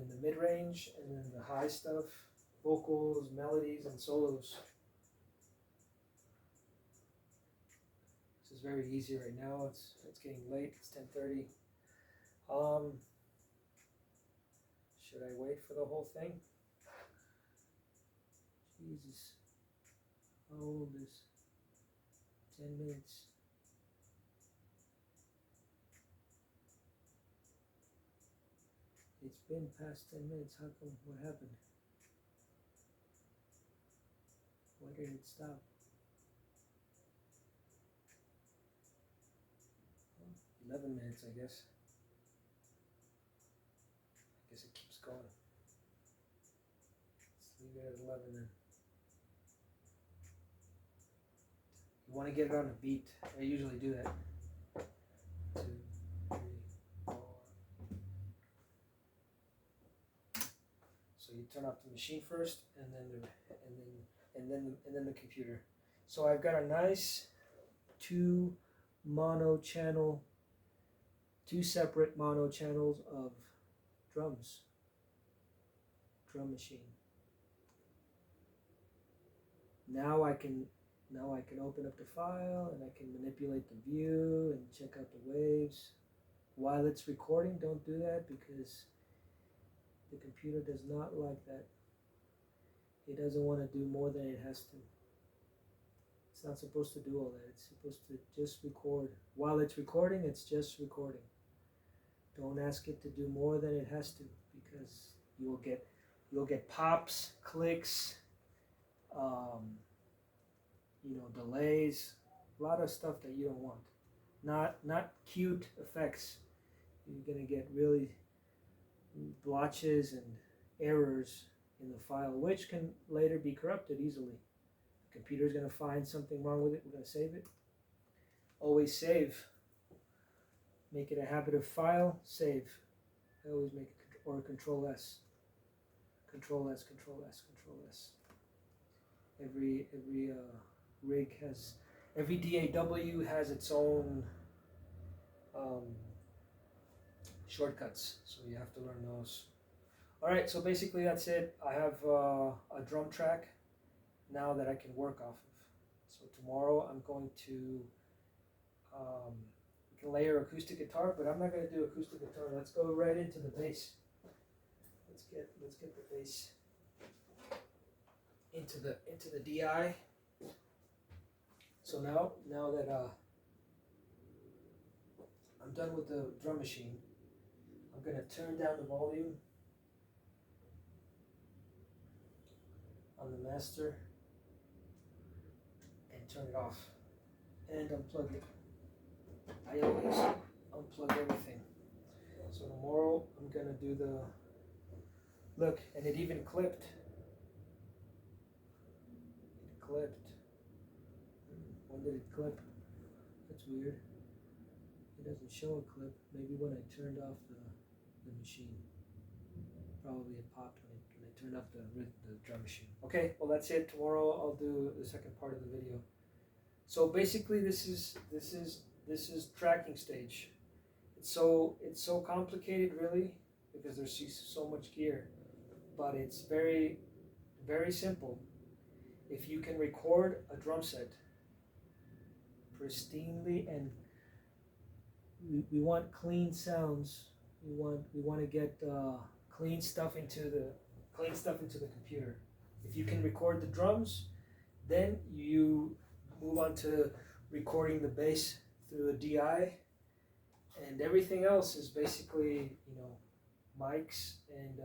the mid range, and then the high stuff, vocals, melodies, and solos. This is very easy right now. It's getting late. It's 10:30. Should I wait for the whole thing? Jesus. How old is 10 minutes? It's been past 10 minutes. How come? What happened? Why did it stop? 11 minutes, I guess. I guess it keeps going. Let's leave it at 11 then. You want to get it on a beat. I usually do that. 2, 3, 4. So you turn off the machine first, and then the computer. So I've got a nice two separate mono channels of drums, drum machine. Now I can open up the file and I can manipulate the view and check out the waves. While it's recording, don't do that because the computer does not like that. It doesn't want to do more than it has to. It's not supposed to do all that. It's supposed to just record. While it's recording, it's just recording. Don't ask it to do more than it has to because you'll get pops, clicks, delays, a lot of stuff that you don't want. Not cute effects. You're gonna get really blotches and errors in the file, which can later be corrupted easily. The computer's gonna find something wrong with it. We're gonna save it. Always save. Make it a habit of file, save. I always make it, or Control S. Control S, Control S, Control S. Every rig has, every DAW has its own shortcuts, so you have to learn those. Alright, so basically that's it. I have a drum track now that I can work off of. So tomorrow I'm going to we can layer acoustic guitar, but I'm not going to do acoustic guitar. Let's go right into the bass. Let's get the bass into the DI. So now that I'm done with the drum machine, I'm going to turn down the volume on the master and turn it off and unplug it. I always unplug everything. So tomorrow I'm going to do the look, and it even clipped. It clipped. When did it clip? That's weird. It doesn't show a clip. Maybe when I turned off the machine. Probably it popped when I turned off the drum machine. Okay, well that's it. Tomorrow I'll do the second part of the video. So basically this is tracking stage. It's so complicated really because there's so much gear, but it's very, very simple. If you can record a drum set pristinely, and we want clean sounds. We want to get clean stuff into the computer. If you can record the drums, then you move on to recording the bass through a DI, and everything else is basically mics and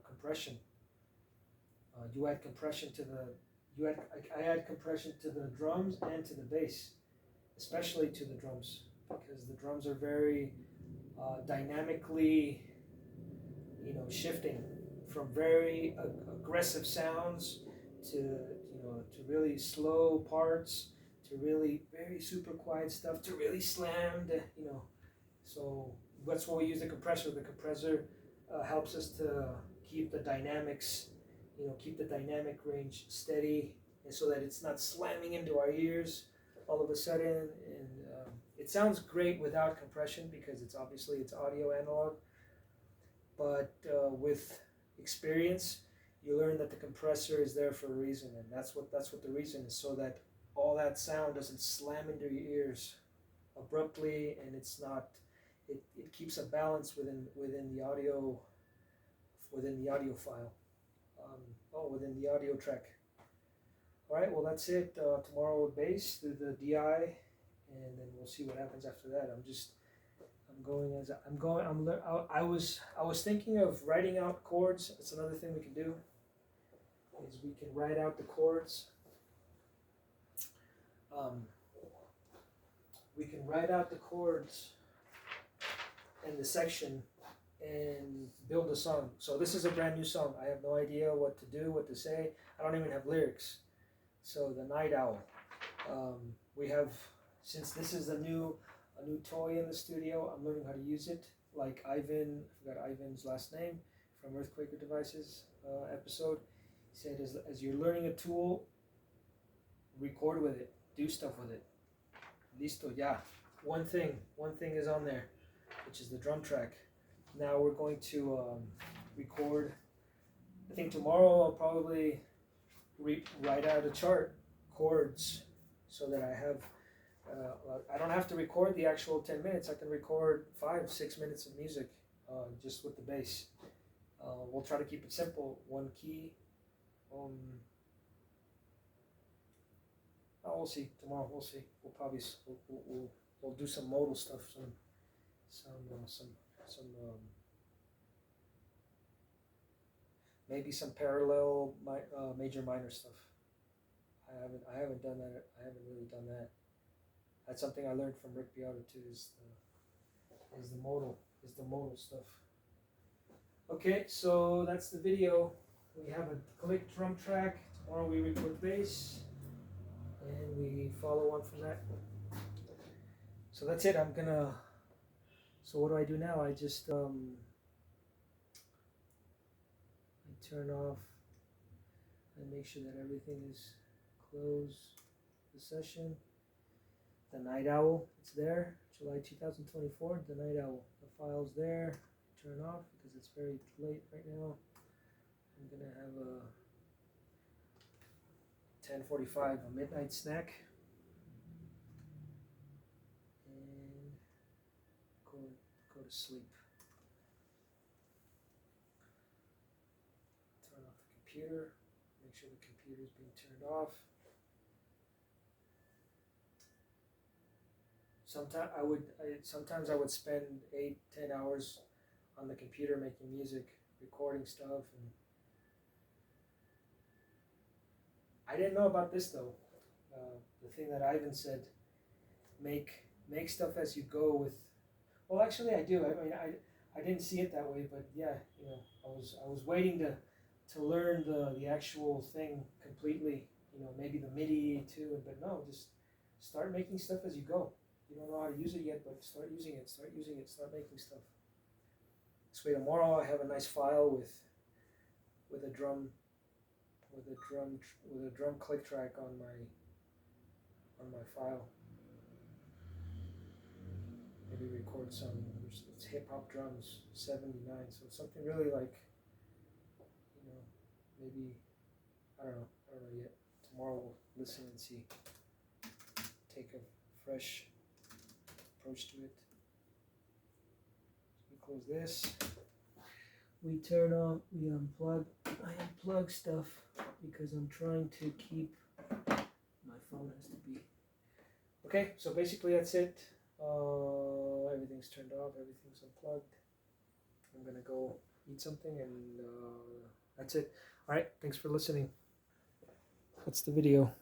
compression. You add compression to I add compression to the drums and to the bass, especially to the drums, because the drums are very dynamically, shifting from very aggressive sounds to really slow parts, to really very super quiet stuff, to really slammed, So that's why we use the compressor. The compressor helps us to keep the dynamics, keep the dynamic range steady, and so that it's not slamming into our ears all of a sudden. And it sounds great without compression because it's audio analog. But with experience, you learn that the compressor is there for a reason, and that's what the reason is, so that all that sound doesn't slam into your ears abruptly, and it's not. It keeps a balance within the audio file, within the audio track. All right, well that's it. Tomorrow with bass through the DI, and then we'll see what happens after that. I'm I was thinking of writing out chords. That's another thing we can do. Is we can write out the chords. We can write out the chords in the section and build a song. So this is a brand new song. I have no idea what to do, what to say. I don't even have lyrics. So the Night Owl. We have, since this is a new toy in the studio, I'm learning how to use it. Like Ivan, I forgot Ivan's last name from Earthquaker Devices episode. He said, as you're learning a tool, record with it, do stuff with it. Listo, yeah. One thing is on there, which is the drum track. Now we're going to record. I think tomorrow I'll probably write out a chart, chords, so that I don't have to record the actual 10 minutes. I can record 5-6 minutes of music just with the bass. We'll try to keep it simple. One key. We'll see tomorrow. We'll see. We'll probably we'll do some modal stuff, maybe some parallel major minor stuff. I haven't done that. I haven't really done that. That's something I learned from Rick Beato too. Is the modal stuff. Okay, so that's the video. We have a click drum track. Tomorrow we record bass, and we follow on from that. So that's it. So what do I do now? I just I turn off and make sure that everything is closed. The session. The Night Owl, it's there. July 2024. The Night Owl. The file's there. Turn off because it's very late right now. I'm gonna have a 10:45, a midnight snack, and go to sleep. Turn off the computer. Make sure the computer is being turned off. Sometimes I would spend 8-10 hours on the computer making music, recording stuff, and I didn't know about this though. The thing that Ivan said, make stuff as you go with. Well, actually, I do. I mean, I didn't see it that way, but yeah, I was waiting to learn the actual thing completely. Maybe the MIDI too, but no, just start making stuff as you go. You don't know how to use it yet, but start using it, start making stuff. This way tomorrow I have a nice file with a drum click track on my file. Maybe record some, it's hip hop drums, 79, so something really like, maybe, I don't know yet. Tomorrow we'll listen and see, take a fresh approach to it. We close this. We turn on, we unplug. I unplug stuff because I'm trying to keep, my phone has to be. Okay, so basically that's it. Everything's turned off, everything's unplugged. I'm gonna go eat something and that's it. Alright, thanks for listening. That's the video.